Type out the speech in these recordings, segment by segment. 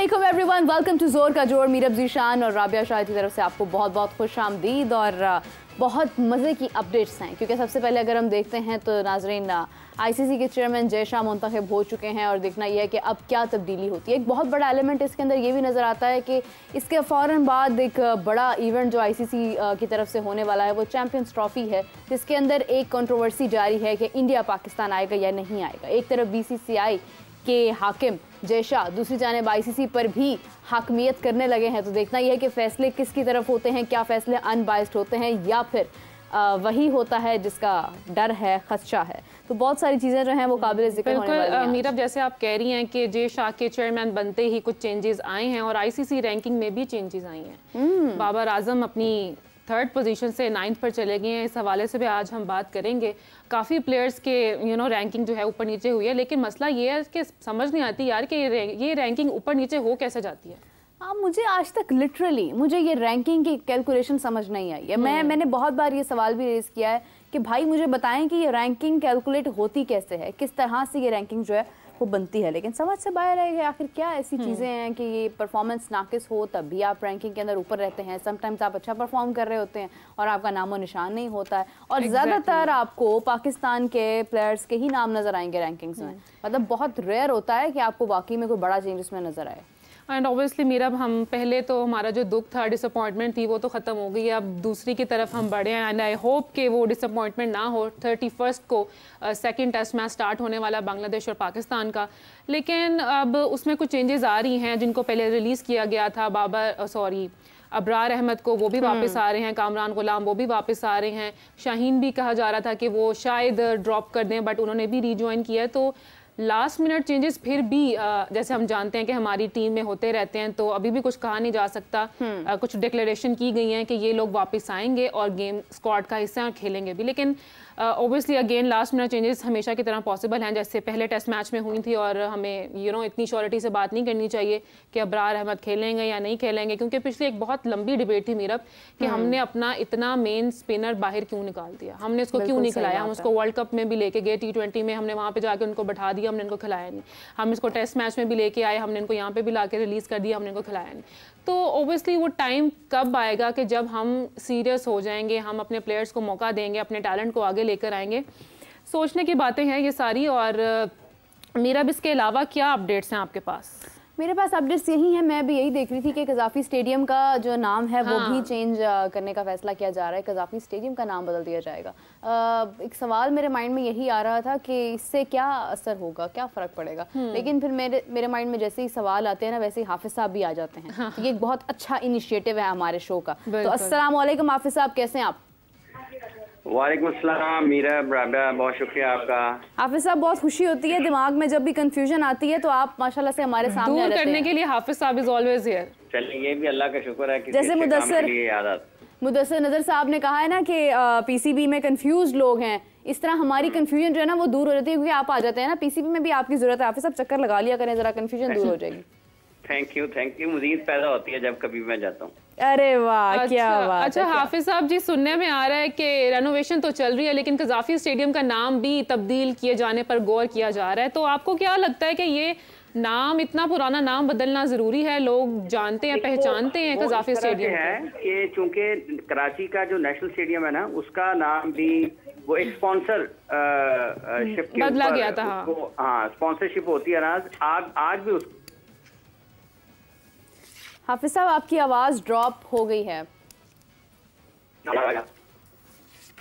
अस्सलामुअलैकुम everyone, welcome to जोर का जोर। मीरब जीशान और राबिया शाह की तरफ से आपको बहुत बहुत खुश आमदीद और बहुत मज़े की अपडेट्स हैं। क्योंकि सबसे पहले अगर हम देखते हैं तो नाजरीन, आईसीसी के चेयरमैन जय शाह मुंतखब हो चुके हैं और देखना यह है कि अब क्या तब्दीली होती है। एक बहुत बड़ा एलिमेंट इसके अंदर ये भी नज़र आता है कि इसके फ़ौरन बाद एक बड़ा इवेंट जो आईसीसी की तरफ से होने वाला है वो चैम्पियंस ट्रॉफ़ी है, जिसके अंदर एक कंट्रोवर्सी जारी है कि इंडिया पाकिस्तान आएगा या नहीं आएगा। एक तरफ बीसीसीआई के हाकिम जय शाह, दूसरी जानिब आईसीसी पर भी हाकमियत करने लगे हैं। तो देखना यह है कि फ़ैसले किसकी तरफ होते हैं, क्या फ़ैसले अनबाइस्ड होते हैं या फिर वही होता है जिसका डर है, खदशा है। तो बहुत सारी चीज़ें जो हैं वो काबिल ज़िक्र होने वाली हैं। मीरब, जैसे आप कह रही हैं कि जय शाह के चेयरमैन बनते ही कुछ चेंजेस आए हैं और आईसीसी रैंकिंग में भी चेंजेस आई हैं। बाबर आजम अपनी 3rd पोजीशन से 9th पर चले गए हैं। इस हवाले से भी आज हम बात करेंगे। काफ़ी प्लेयर्स के रैंकिंग जो है ऊपर नीचे हुई है, लेकिन मसला ये है कि समझ नहीं आती यार कि ये रैंकिंग ऊपर नीचे हो कैसे जाती है। मुझे आज तक लिटरली मुझे ये रैंकिंग की कैलकुलेशन समझ नहीं आई है। मैंने बहुत बार ये सवाल भी रेज़ किया है कि भाई मुझे बताएं कि ये रैंकिंग कैलकुलेट होती कैसे है, किस तरह से ये रैंकिंग जो है वो बनती है। लेकिन समझ से बाहर है कि आखिर क्या ऐसी चीज़ें हैं कि ये परफॉर्मेंस नाकिस हो तब भी आप रैंकिंग के अंदर ऊपर रहते हैं। समटाइम्स आप अच्छा परफॉर्म कर रहे होते हैं और आपका नामो निशान नहीं होता है। और ज़्यादातर आपको पाकिस्तान के प्लेयर्स के ही नाम नज़र आएंगे रैंकिंग्स में। मतलब बहुत रेयर होता है कि आपको वाकई में कोई बड़ा चेंज उसमें नज़र आए। एंड ऑब्वियसली मीरा, हम पहले तो हमारा जो दुख था, डिसअपॉइंटमेंट थी, वो तो ख़त्म हो गई है। अब दूसरी की तरफ हम बढ़े हैं एंड आई होप कि वो डिसअपॉइंटमेंट ना हो। 31 को 2nd टेस्ट मैच स्टार्ट होने वाला बांग्लादेश और पाकिस्तान का, लेकिन अब उसमें कुछ चेंजेस आ रही हैं जिनको पहले रिलीज़ किया गया था। अबरार अहमद को वो भी वापस आ रहे हैं, कामरान गुलाम वो भी वापस आ रहे हैं। शाहीन भी कहा जा रहा था कि वो शायद ड्रॉप कर दें, बट उन्होंने भी रीजॉइन किया है। तो लास्ट मिनट चेंजेस फिर भी जैसे हम जानते हैं कि हमारी टीम में होते रहते हैं, तो अभी भी कुछ कहा नहीं जा सकता। कुछ डिक्लेरेशन की गई हैं कि ये लोग वापस आएंगे और गेम स्क्वाड का हिस्सा खेलेंगे भी, लेकिन obviously again last minute changes हमेशा की तरह पॉसिबल हैं, जैसे पहले टेस्ट मैच में हुई थी। और हमें इतनी श्योरिटी से बात नहीं करनी चाहिए कि अबरार अहमद खेलेंगे या नहीं खेलेंगे, क्योंकि पिछली एक बहुत लंबी डिबेट थी मीरब कि हमने अपना इतना मेन स्पिनर बाहर क्यों निकाल दिया, हमने उसको क्यों नहीं खिलाया। हम उसको वर्ल्ड कप में भी लेके गए, T20 में हमने वहाँ पर जाके उनको बैठा दिया, हमने उनको खिलाया नहीं। हम इसको टेस्ट मैच में भी लेके आए, हमने इनको यहाँ पे भी ला के रिलीज़ कर दिया, हमने इनको खिलाया नहीं। तो ओबियसली वो टाइम कब आएगा कि जब हम सीरियस हो जाएंगे, हम अपने प्लेयर्स को मौका देंगे, अपने टैलेंट को आगे लेकर आएंगे। सोचने की बातें हैं ये सारी। और मेरा भी इसके अलावा क्या अपडेट्स हैं आपके पास? मेरे पास अपडेट्स यही हैं। मैं भी यही देख रही थी कि कज़ाफ़ी स्टेडियम का जो नाम है वो भी चेंज करने का फैसला किया जा रहा है। कज़ाफ़ी स्टेडियम का नाम बदल दिया जाएगा। एक सवाल मेरे माइंड में यही आ रहा था कि इससे क्या असर होगा, क्या फ़र्क पड़ेगा। लेकिन फिर मेरे माइंड में जैसे ही सवाल आते हैं ना, वैसे ही हाफिज़ साहब भी आ जाते हैं। तो ये एक बहुत अच्छा इनिशिएटिव है हमारे शो का। तो अस्सलाम वालेकुम हाफिज़ साहब, कैसे हैं आप? वालेकुम अस्सलाम मीरब, राबिया, बहुत शुक्रिया आपका। हाफिज़ साहब, बहुत खुशी होती है दिमाग में जब भी कंफ्यूजन आती है तो आप माशाल्लाह से हमारे सामने दूर करने के लिए हाफिज़ साहब इज ऑलवेज हियर। चलिए, ये भी अल्लाह का शुक्र है कि जैसे मुदस्सिर नज़र साहब ने कहा है ना कि पीसीबी में कंफ्यूज लोग हैं, इस तरह हमारी कंफ्यूजन जो है ना वो दूर हो जाती है, क्योंकि आप आ जाते हैं ना पीसीबी में भी आपकी जरूरत है। हाफिज़ साहब चक्कर लगा लिया करें, जरा कंफ्यूजन दूर हो जाएगी। Thank you. मज़ीद पैदा होती है जब कभी मैं जाता हूँ। अरे वाह, क्या बात। अच्छा हाफिज़ साहब जी, सुनने में आ रहा है कि रेनोवेशन तो चल रही है, लेकिन कज़ाफ़ी स्टेडियम का नाम भी तब्दील किए जाने पर गौर किया जा रहा है। तो आपको क्या लगता है कि ये नाम, इतना पुराना नाम बदलना ज़रूरी है? लोग जानते हैं, पहचानते हैं कज़ाफ़ी स्टेडियम है कि चूंकि कराची का जो नेशनल स्टेडियम है ना, उसका नाम भी वो एक स्पॉन्सरशिप के बदला गया था। हाँ, स्पॉन्सरशिप होती है ना, आज भी उस। हाफिज़ साहब, आपकी आवाज़ ड्रॉप हो गई है।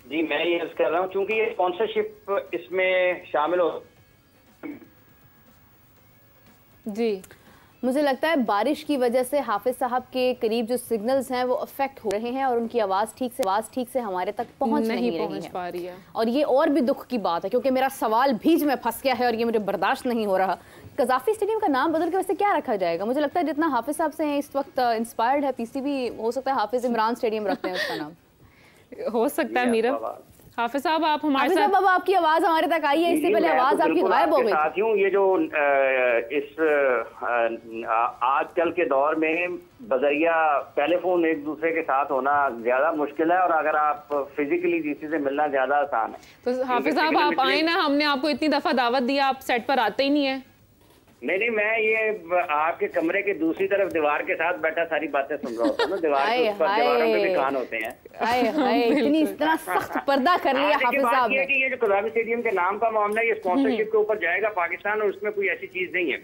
जी, मैं ये अर्ज कर रहा हूँ, चूंकि ये स्पॉन्सरशिप इसमें शामिल हो। जी, मुझे लगता है बारिश की वजह से हाफिज़ साहब के करीब जो सिग्नल्स हैं वो अफेक्ट हो रहे हैं और उनकी आवाज़ ठीक से हमारे तक पहुंच नहीं पा रही है। और ये और भी दुख की बात है, क्योंकि मेरा सवाल बीच में फंस गया है और ये मुझे बर्दाश्त नहीं हो रहा। कज़ाफ़ी स्टेडियम का नाम बदल के वैसे क्या रखा जाएगा? मुझे लगता है जितना हाफिज़ साहब से इस वक्त इंस्पायर्ड है पीसीबी, हो सकता है हाफिज़ इमरान स्टेडियम रखते हैं उसका नाम। हो सकता है मीरा। हाफिज़ साहब, आप हमारे साथ। अब आपकी आवाज़ हमारे तक आई है, इससे पहले आवाज़ आपकी गायब हो गई। साथियों, ये जो इस आजकल के दौर में बजरिया टेलीफोन एक दूसरे के साथ होना ज्यादा मुश्किल है, और अगर आप फिजिकली किसी से मिलना ज्यादा आसान है। तो हाफिज़ साहब आप आए ना, हमने आपको इतनी दफ़ा दावत दी, आप सेट पर आते ही नहीं है। नहीं, मैं ये आपके कमरे के दूसरी तरफ दीवार के साथ बैठा सारी बातें सुन रहा होता हूँ ना। दीवार के ऊपर दीवारों पे भी कान होते हैं। इतना सख्त पर्दा कर लिया हाफिज साहब ने कि ये जो कज़ावी स्टेडियम के नाम का मामला है, ये स्पॉन्सरशिप के ऊपर जाएगा पाकिस्तान, और उसमें कोई ऐसी चीज नहीं है।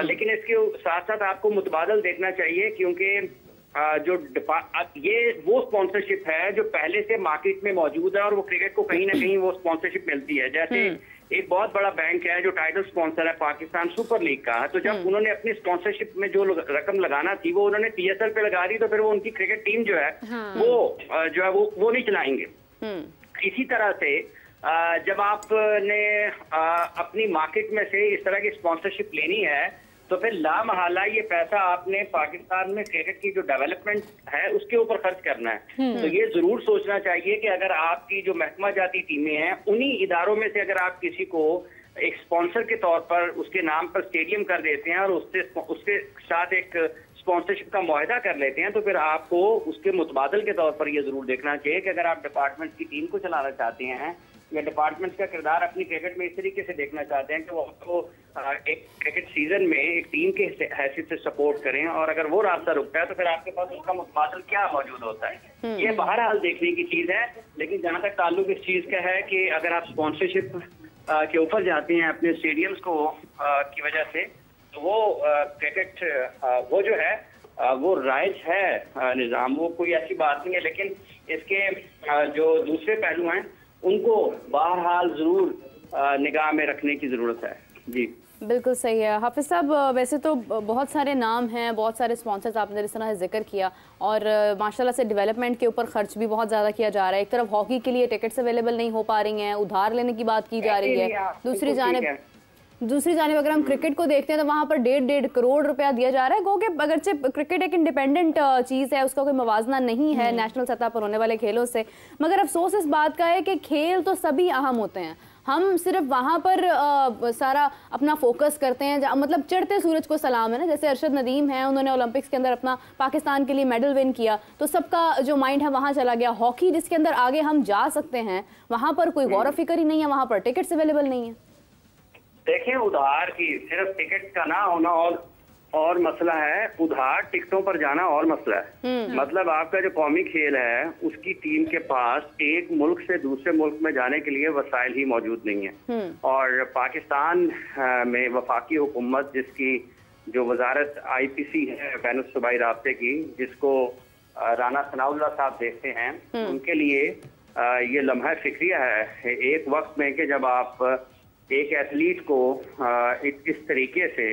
लेकिन इसके साथ साथ आपको मुतबादल देखना चाहिए, क्योंकि ये वो स्पॉन्सरशिप है जो पहले से मार्केट में मौजूद है, और वो क्रिकेट को कहीं ना कहीं वो स्पॉन्सरशिप मिलती है। जैसे एक बहुत बड़ा बैंक है जो टाइटल स्पॉन्सर है पाकिस्तान सुपर लीग का, तो जब उन्होंने अपनी स्पॉन्सरशिप में जो रकम लगाना थी वो उन्होंने PSL पे लगा दी, तो फिर वो उनकी क्रिकेट टीम जो है वो नहीं चलाएंगे। इसी तरह से जब आपने अपनी मार्केट में से इस तरह की स्पॉन्सरशिप लेनी है, तो फिर लामहला ये पैसा आपने पाकिस्तान में क्रिकेट की जो डेवलपमेंट है उसके ऊपर खर्च करना है। तो ये जरूर सोचना चाहिए कि अगर आपकी जो महकमा जाती टीमें हैं, उन्हीं इदारों में से अगर आप किसी को एक स्पॉन्सर के तौर पर उसके नाम पर स्टेडियम कर देते हैं और उसके साथ एक स्पॉन्सरशिप का मुआहदा कर लेते हैं, तो फिर आपको उसके मुतबादल के तौर पर यह जरूर देखना चाहिए कि अगर आप डिपार्टमेंट की टीम को चलाना चाहते हैं या डिपार्टमेंट का किरदार अपनी क्रिकेट में इस तरीके से देखना चाहते हैं कि वो आपको एक क्रिकेट सीजन में एक टीम के हैसियत से सपोर्ट करें, और अगर वो रास्ता रुकता है तो फिर आपके पास उसका मुतबादल क्या मौजूद होता है। ये बहरहाल देखने की चीज है। लेकिन जहां तक ताल्लुक इस चीज का है कि अगर आप स्पॉन्सरशिप के ऊपर जाते हैं अपने स्टेडियम्स को की वजह से, तो वो क्रिकेट वो जो है वो राइज है निज़ाम, वो कोई ऐसी बात नहीं है। लेकिन इसके जो दूसरे पहलू हैं उनको बहरहाल जरूर निगाह में रखने की जरूरत है। जी बिल्कुल सही है हाफिज साहब। वैसे तो बहुत सारे नाम हैं, बहुत सारे स्पॉन्सर्स आपने जिस तरह से जिक्र किया, और माशाल्लाह से डेवलपमेंट के ऊपर खर्च भी बहुत ज़्यादा किया जा रहा है। एक तरफ हॉकी के लिए टिकट्स अवेलेबल नहीं हो पा रही हैं, उधार लेने की बात की जा रही है। दूसरी जानिब अगर हम क्रिकेट को देखते हैं तो वहाँ पर 1.5 करोड़ रुपया दिया जा रहा है। गो कि अगरचे क्रिकेट एक इंडिपेंडेंट चीज़ है, उसका कोई मवाजना नहीं है नेशनल सतह पर होने वाले खेलों से, मगर अफसोस इस बात का है कि खेल तो सभी अहम होते हैं, हम सिर्फ वहाँ पर सारा अपना फोकस करते हैं। मतलब चढ़ते सूरज को सलाम है ना, जैसे अरशद नदीम है, उन्होंने ओलंपिक्स के अंदर अपना पाकिस्तान के लिए मेडल विन किया, तो सबका जो माइंड है वहाँ चला गया। हॉकी जिसके अंदर आगे हम जा सकते हैं, वहाँ पर कोई गौर फिक्र ही नहीं है, वहाँ पर टिकट्स अवेलेबल नहीं है। देखिए, उधार की सिर्फ टिकट का ना होना और मसला है, उधार टिकटों पर जाना और मसला है। मतलब आपका जो कौमी खेल है उसकी टीम के पास एक मुल्क से दूसरे मुल्क में जाने के लिए वसाइल ही मौजूद नहीं है। और पाकिस्तान में वफाकी हुकूमत, जिसकी जो वजारत IPC है बैनुल सूबाई राब्ते की, जिसको राना सनाउल्लाह साहब देखते हैं, उनके लिए ये लम्हा फिक्रिया है एक वक्त में कि जब आप एक एथलीट को इस तरीके से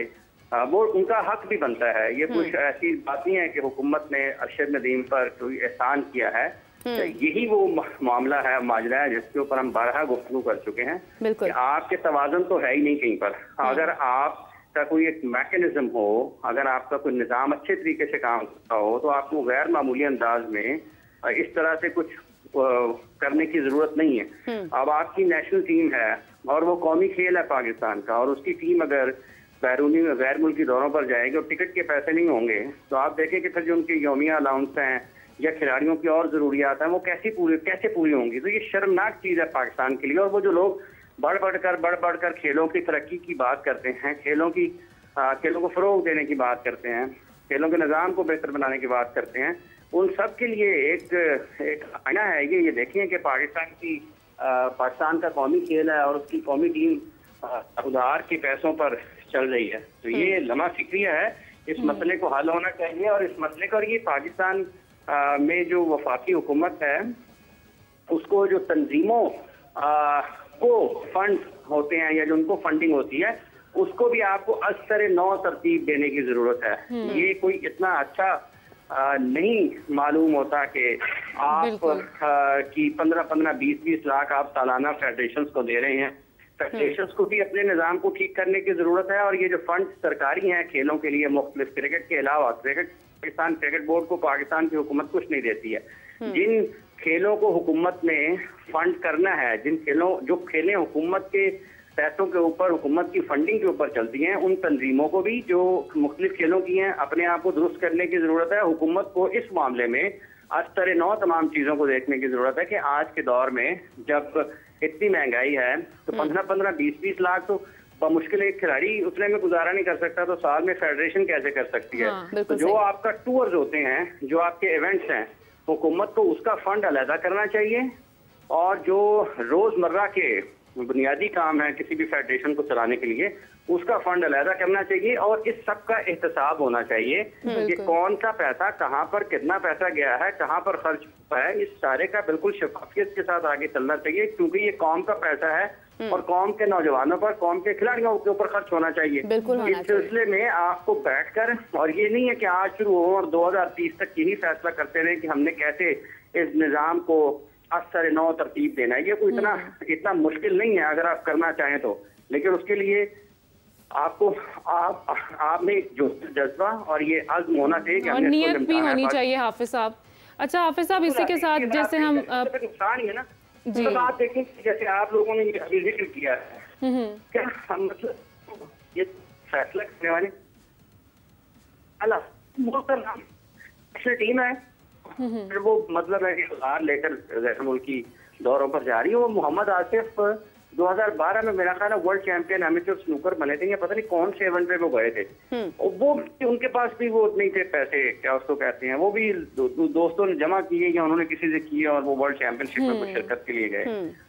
वो उनका हक भी बनता है। ये कुछ ऐसी बात नहीं है कि हुकूमत ने अरशद नदीम पर कोई एहसान किया है, यही वो मामला है, माजरा है जिसके ऊपर हम बारहा गुफ्तगू कर चुके हैं कि आपके तवाज़ुन तो है ही नहीं कहीं पर। अगर आपका कोई एक मैकेनिज्म हो, अगर आपका कोई निज़ाम अच्छे तरीके से काम करता हो, तो आपको गैर मामूली अंदाज में इस तरह से कुछ करने की जरूरत नहीं है। अब आपकी नेशनल टीम है और वो कौमी खेल है पाकिस्तान का, और उसकी टीम अगर बैरूनी गैर मुल्की दौरों पर जाएगी और टिकट के पैसे नहीं होंगे, तो आप देखें कि फिर जो उनकी यौमिया अलाउंस हैं या खिलाड़ियों की और जरूरियात हैं वो कैसे पूरी होंगी। तो ये शर्मनाक चीज़ है पाकिस्तान के लिए। और वो जो लोग बढ़ बढ़कर खेलों की तरक्की की बात करते हैं, खेलों को फ़रोग देने की बात करते हैं, खेलों के निज़ाम को बेहतर बनाने की बात करते हैं, उन सब के लिए एक आईना है ये देखें कि पाकिस्तान का कौमी खेल है और उसकी कौमी टीम उधार के पैसों पर चल रही है। तो ये लम्हा फिक्रिया है, इस मसले को हल होना चाहिए। और इस मसले को, और ये पाकिस्तान में जो वफाकी हुकूमत है उसको जो तंजीमों को फंड होते हैं या जो उनको फंडिंग होती है, उसको भी आपको असर नौ तरतीब देने की जरूरत है। ये कोई इतना अच्छा नहीं मालूम होता कि आप की 15-20 लाख आप सालाना फेडरेशंस को दे रहे हैं। फेडरेशंस को भी अपने निज़ाम को ठीक करने की जरूरत है। और ये जो फंड सरकारी हैं खेलों के लिए मुख्तलिफ, क्रिकेट के अलावा पाकिस्तान क्रिकेट बोर्ड को पाकिस्तान की हुकूमत कुछ नहीं देती है। जिन खेलों को हुकूमत ने फंड करना है, जो खेलें हुकूमत के पैसों के ऊपर, हुकूमत की फंडिंग के ऊपर चलती हैं, उन तंजीमों को भी जो मुख्तलिफ खेलों की हैं अपने आप को दुरुस्त करने की जरूरत है। हुकूमत को इस मामले में असर नौ तमाम चीज़ों को देखने की जरूरत है कि आज के दौर में जब इतनी महंगाई है तो 15-20 लाख तो मुश्किल एक खिलाड़ी उतने में गुजारा नहीं कर सकता, तो साल में फेडरेशन कैसे कर सकती है? हाँ, तो जो आपका टूर्स होते हैं, जो आपके इवेंट्स हैं, हुकूमत को उसका फंड अलहदा करना चाहिए, और जो रोजमर्रा के बुनियादी काम है किसी भी फेडरेशन को चलाने के लिए, उसका फंड अलहदा करना चाहिए, और इस सब का एहतसाब होना चाहिए कि कौन सा पैसा कहाँ पर कितना पैसा गया है, कहाँ पर खर्च हुआ है। इस सारे का बिल्कुल शफाफियत के साथ आगे चलना चाहिए, क्योंकि ये कौम का पैसा है और कौम के नौजवानों पर, कौम के खिलाड़ियों के ऊपर खर्च होना चाहिए। इस सिलसिले में आपको बैठकर, और ये नहीं है कि आज शुरू हो और 2030 तक यही फैसला करते रहे कि हमने कैसे इस निजाम को असर नौ तरतीब देना है। ये कोई इतना मुश्किल नहीं है अगर आप करना चाहें तो, लेकिन उसके लिए आपको आप में जो जज्बा और ये अज़्म होना चाहिए और नियत भी होनी चाहिए हाफिज साहब। अच्छा हाफिज साहब, इसी के साथ जैसे हम नुकसान ही है ना, तो आप देखें जैसे आप लोगों ने अभी जिक्र किया है, क्या हम मतलब ये फैसला करने वाले नेशनल टीम है, फिर वो मतलब है कि बाहर लेकर गैर मुल्की दौरों पर जा रही है। वो मोहम्मद आसिफ 2012 में मेरा ख्याल है वर्ल्ड चैंपियन एमेच्योर स्नूकर बने थे, या पता नहीं कौन से इवेंट पे वो गए थे, और वो उनके पास भी वो नहीं थे पैसे, क्या उसको कहते हैं, वो भी दोस्तों ने जमा किए या उन्होंने किसी से किए और वो वर्ल्ड चैंपियनशिप में कुछ शिरकत के लिए गए।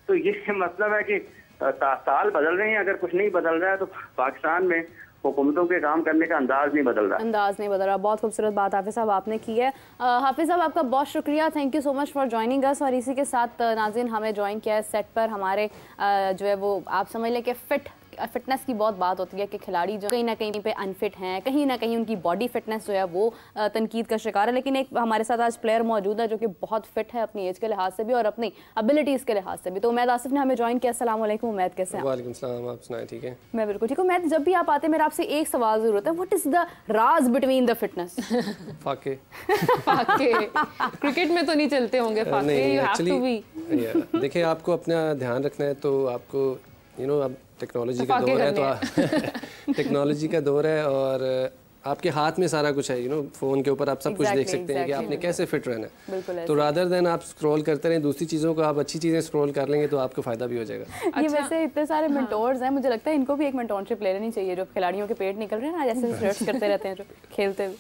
तो ये मतलब है कि साल बदल रहे हैं, अगर कुछ नहीं बदल रहा है तो पाकिस्तान में हुकूमतों के काम करने का अंदाज नहीं बदल रहा। बहुत खूबसूरत बात हाफिज साहब आपने की है। हाफिज साहब आपका बहुत शुक्रिया, thank you so much for joining us. और इसी के साथ नाज़रीन हमें ज्वाइन किया है सेट पर हमारे जो है वो आप समझ लें कि फिटनेस की बहुत बात होती है कि खिलाड़ी जो कहीं ना कहीं पे अनफिट हैं, कहीं ना कहीं उनकी बॉडी फिटनेस जो है वो तनकीद का शिकार है। लेकिन एक हमारे साथ आज प्लेयर मौजूद है जो कि बहुत फिट है अपनी एज के लिहाज से भी और अपनी एबिलिटीज़ के लिहाज से भी। तो उमैद आसिफ ने हमें ज्वाइन किया। अस्सलाम वालेकुम उमैद, कैसे हैं? वालेकुम सलाम, आप सुनाएं? ठीक है, मैं बिल्कुल ठीक हूँ। उमैद, जब भी आप आते हैं मेरा आपसे एक सवाल ज़रूरत है, व्हाट इज़ द राज बिटवीन द फिटनेस? फाके क्रिकेट में तो नहीं चलते होंगे फाके, यू हैव टू बी। देखिए, आपको अपना ध्यान रखना है तो आपको अब टेक्नोलॉजी का दौर है, तो टेक्नोलॉजी का दौर है और आपके हाथ में सारा कुछ है। फ़ोन के ऊपर आप सब कुछ देख सकते हैं कि आपने कैसे फिट रहना है। तो रादर देन आप स्क्रॉल करते रहें दूसरी चीज़ों को, आप अच्छी चीज़ें स्क्रॉल कर लेंगे तो आपको फ़ायदा भी हो जाएगा। अच्छा। ये वैसे इतने सारे मेंटोर्स हैं, मुझे लगता है इनको भी एक मेंटोरशिप ले लेनी चाहिए, जो खिलाड़ियों के पेट निकल रहे हैं ना, जैसे सर्च करते रहते हैं जो खेलते हुए।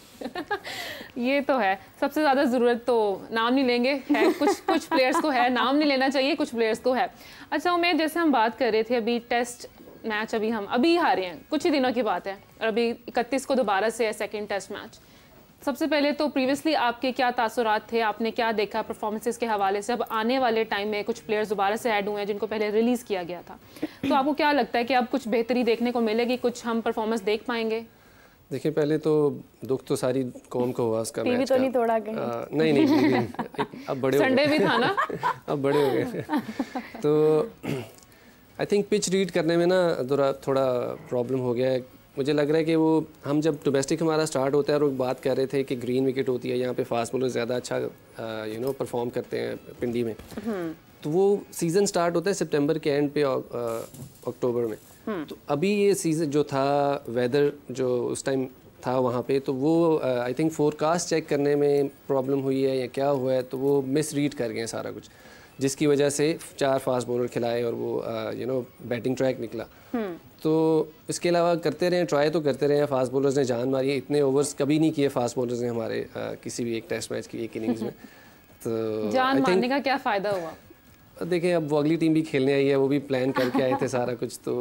ये तो है, सबसे ज़्यादा ज़रूरत तो नाम नहीं लेंगे है, कुछ प्लेयर्स को है, नाम नहीं लेना चाहिए, कुछ प्लेयर्स को है। अच्छा उमेद, जैसे हम बात कर रहे थे अभी टेस्ट मैच अभी हारे हैं, कुछ ही दिनों की बात है, और अभी 31 को दोबारा से है सेकंड टेस्ट मैच। सबसे पहले तो प्रीवियसली आपके क्या तासुरात थे, आपने क्या देखा परफॉर्मेंसेस के हवाले से? अब आने वाले टाइम में कुछ प्लेयर्स दोबारा से ऐड हुए हैं जिनको पहले रिलीज़ किया गया था, तो आपको क्या लगता है कि अब कुछ बेहतरी देखने को मिलेगी, कुछ हम परफॉर्मेंस देख पाएंगे? देखिए, पहले तो दुख तो सारी कौम को हुआ उसका मैच तो नहीं तोड़ा गया? नहीं अब बड़े संडे भी था ना अब बड़े हो गए तो आई थिंक पिच रीड करने में ना थोड़ा प्रॉब्लम हो गया है। मुझे लग रहा है कि वो हम जब डोमेस्टिक हमारा स्टार्ट होता है और वो बात कर रहे थे कि ग्रीन विकेट होती है, यहाँ पे फास्ट बॉलर ज़्यादा अच्छा परफॉर्म करते हैं पिंडी में, तो वो सीज़न स्टार्ट होता है सितंबर के एंड पे अक्टूबर में। तो अभी ये सीज़न जो था, वेदर जो उस टाइम था वहाँ पे, तो वो आई थिंक फोरकास्ट चेक करने में प्रॉब्लम हुई है या क्या हुआ है, तो वो मिस रीड कर गए सारा कुछ, जिसकी वजह से 4 फास्ट बॉलर खिलाए और वो बैटिंग ट्रैक निकला। तो इसके अलावा करते रहे, ट्राई तो करते रहे, फास्ट बॉलर्स ने जान मारी है। इतने ओवर्स कभी नहीं किए फास्ट बॉलर्स ने हमारे किसी भी एक टेस्ट मैच की एक इनिंग्स में। तो जान मारने का क्या फ़ायदा हुआ? देखिए, अब वो अगली टीम भी खेलने आई है, वो भी प्लान करके आए थे सारा कुछ, तो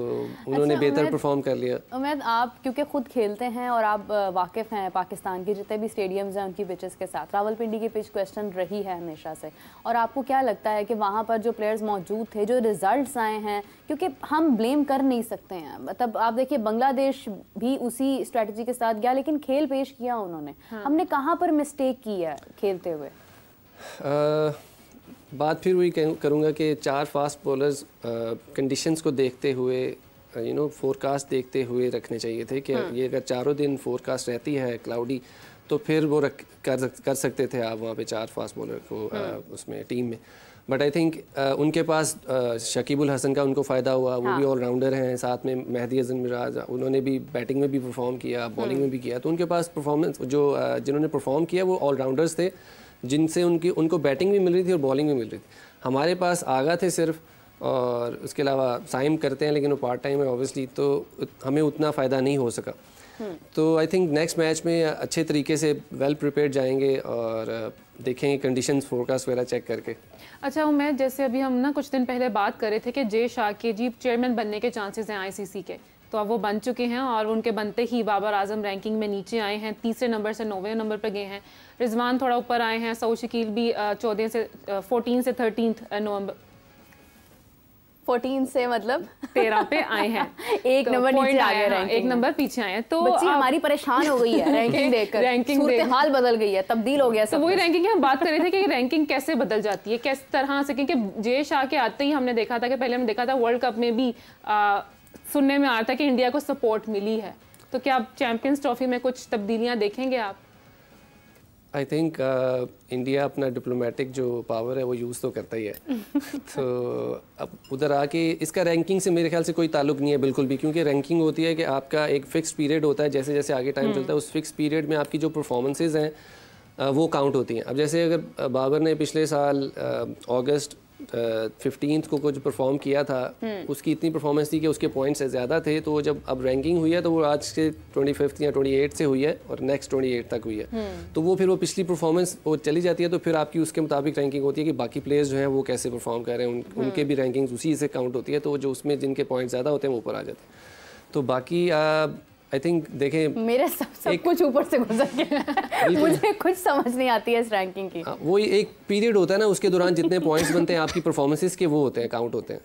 उन्होंने बेहतर परफॉर्म कर लिया। उमैद, आप क्योंकि खुद खेलते हैं और आप वाकिफ़ हैं पाकिस्तान के जितने भी स्टेडियम्स हैं उनकी पिचेस के साथ, रावलपिंडी की पिच क्वेश्चन रही है हमेशा से, और आपको क्या लगता है कि वहाँ पर जो प्लेयर्स मौजूद थे, जो रिजल्ट्स आए हैं, क्योंकि हम ब्लेम कर नहीं सकते हैं, मतलब आप देखिए बांग्लादेश भी उसी स्ट्रेटजी के साथ गया लेकिन खेल पेश किया उन्होंने। हमने कहाँ पर मिस्टेक की है खेलते हुए? बात फिर वही करूँगा कि 4 फास्ट बॉलर्स कंडीशंस को देखते हुए फोरकास्ट देखते हुए रखने चाहिए थे कि ये अगर चारों दिन फोरकास्ट रहती है क्लाउडी, तो फिर वो कर सकते थे आप वहाँ पे 4 फास्ट बॉलर को उसमें टीम में। बट आई थिंक उनके पास शकीबुल हसन का उनको फ़ायदा हुआ, वो भी ऑलराउंडर हैं, साथ में मेहदी हसन मिराज, उन्होंने भी बैटिंग में भी परफॉर्म किया, बॉलिंग में भी किया, तो उनके पास परफॉर्मेंस जिन्होंने परफॉर्म किया वो ऑलराउंडर्स थे, जिनसे उनको बैटिंग भी मिल रही थी और बॉलिंग भी मिल रही थी। हमारे पास आगा थे सिर्फ, और उसके अलावा साइम करते हैं लेकिन वो पार्ट टाइम है ऑब्वियसली, तो हमें उतना फ़ायदा नहीं हो सका। तो आई थिंक नेक्स्ट मैच में अच्छे तरीके से वेल प्रिपेयर्ड जाएंगे और देखेंगे कंडीशंस फोरकास्ट वगैरह चेक करके। अच्छा उमैद, जैसे अभी हम ना कुछ दिन पहले बात कर रहे थे कि जे शाह के जी चेयरमैन बनने के चांसेस हैं आईसीसी के, तो अब वो बन चुके हैं और उनके बनते ही बाबर आजम रैंकिंग में नीचे आए हैं, 3 नंबर से 9वें नंबर पर गए हैं। रिजवान थोड़ा ऊपर आए हैं, सऊद शकील भी 14 से 13 से मतलब 13 पे आए हैं। एक नंबर नीचे आ गए, एक नंबर पीछे आए हैं। तो बच्ची हमारी परेशान हो गई है रैंकिंग देखकर, रैंकिंग हाल बदल गई है, तब्दील हो गया सब। तो वही रैंकिंग हम बात कर रहे थे कि रैंकिंग कैसे बदल जाती है, किस तरह से, क्योंकि जे शाह के आते ही हमने देखा था कि पहले हमने देखा था वर्ल्ड कप में भी सुनने में आ रहा था कि इंडिया को सपोर्ट मिली है, तो क्या अब चैंपियंस ट्रॉफी में कुछ तब्दीलियां देखेंगे आप? आई थिंक इंडिया अपना डिप्लोमेटिक जो पावर है वो यूज़ तो करता ही है तो अब उधर आके इसका रैंकिंग से मेरे ख्याल से कोई ताल्लुक नहीं है बिल्कुल भी, क्योंकि रैंकिंग होती है कि आपका एक फ़िक्स पीरियड होता है, जैसे जैसे आगे टाइम चलता है उस फिक्स पीरियड में आपकी जो परफॉर्मेंसेज हैं वो काउंट होती हैं। अब जैसे अगर बाबर ने पिछले साल अगस्त 15 को कुछ परफॉर्म किया था, उसकी इतनी परफॉर्मेंस थी कि उसके पॉइंट्स ज़्यादा थे, तो जब अब रैंकिंग हुई है तो वो आज के 25 या 28 से हुई है और नेक्स्ट 28 तक हुई है, तो वो फिर वो पिछली परफॉर्मेंस वो चली जाती है, तो फिर आपकी उसके मुताबिक रैंकिंग होती है कि बाकी प्लेयर्स जो हैं वो कैसे परफॉर्म कर रहे हैं, उनके भी रैंकिंग्स उसी से काउंट होती है, तो जो उसमें जिनके पॉइंट्स ज़्यादा होते हैं वो ऊपर आ जाते हैं। तो बाकी आई थिंक देखें मेरे सब कुछ ऊपर से गुजर गया मुझे कुछ समझ नहीं आती है इस रैंकिंग की। वो एक पीरियड होता है ना, उसके दौरान जितने पॉइंट्स बनते हैं आपकी परफॉर्मेंसेस के वो होते हैं, काउंट होते हैं।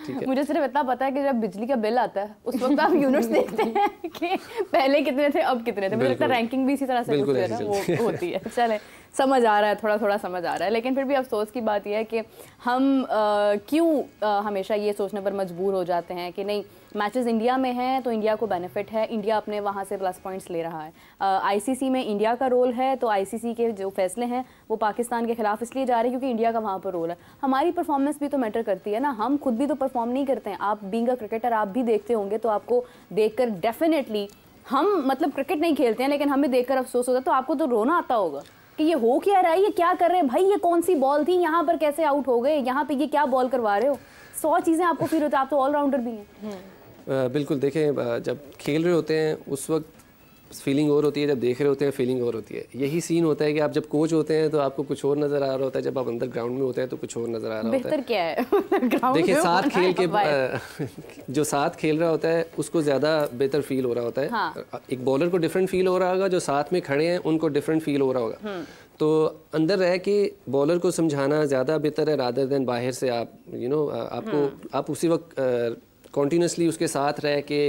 ठीक है, मुझे सिर्फ इतना पता है कि जब बिजली का बिल आता है उस वक्त आप यूनिट्स देखते हैं कि पहले कितने थे अब कितने थे। मुझे लगता है रैंकिंग भी इसी तरह से वो होती है। चले समझ आ रहा है, थोड़ा थोड़ा समझ आ रहा है, लेकिन फिर भी अफसोस की बात यह है कि हम क्यों हमेशा ये सोचने पर मजबूर हो जाते हैं कि नहीं मैचेस इंडिया में हैं तो इंडिया को बेनिफिट है, इंडिया अपने वहाँ से प्लस पॉइंट्स ले रहा है। आईसीसी में इंडिया का रोल है, तो आईसीसी के जो फैसले हैं वो पाकिस्तान के खिलाफ इसलिए जा रहे हैं क्योंकि इंडिया का वहाँ पर रोल है। हमारी परफॉर्मेंस भी तो मैटर करती है ना, हम खुद भी तो परफॉर्म नहीं करते हैं। आप बीइंग अ क्रिकेटर आप भी देखते होंगे, तो आपको देखकर डेफिनेटली हम मतलब क्रिकेट नहीं खेलते हैं लेकिन हमें देखकर अफसोस होता है, तो आपको तो रोना आता होगा कि ये हो क्या रहा है, ये क्या कर रहे हैं भाई, ये कौन सी बॉल थी, यहाँ पर कैसे आउट हो गए, यहाँ पे ये क्या बॉल करवा रहे हो। 100 चीज़ें आपको फील होता है, आप तो ऑलराउंडर भी हैं। बिल्कुल, देखें जब खेल रहे होते हैं उस वक्त फीलिंग और होती है, जब देख रहे होते हैं फीलिंग और होती है। यही सीन होता है कि आप जब कोच होते हैं तो आपको कुछ और नज़र आ रहा होता है, जब आप अंदर ग्राउंड में होते हैं तो कुछ और नज़र आ रहा होता है। बेहतर क्या है देखिए साथ खेल के जो साथ खेल रहा होता है उसको ज़्यादा बेहतर फील हो रहा होता है। हाँ। एक बॉलर को डिफरेंट फील हो रहा होगा, जो साथ में खड़े हैं उनको डिफरेंट फील हो रहा होगा। तो अंदर रह के बॉलर को समझाना ज़्यादा बेहतर है रादर देन बाहर से आप आपको आप उसी वक्त कॉन्टीन्यूसली उसके साथ रह के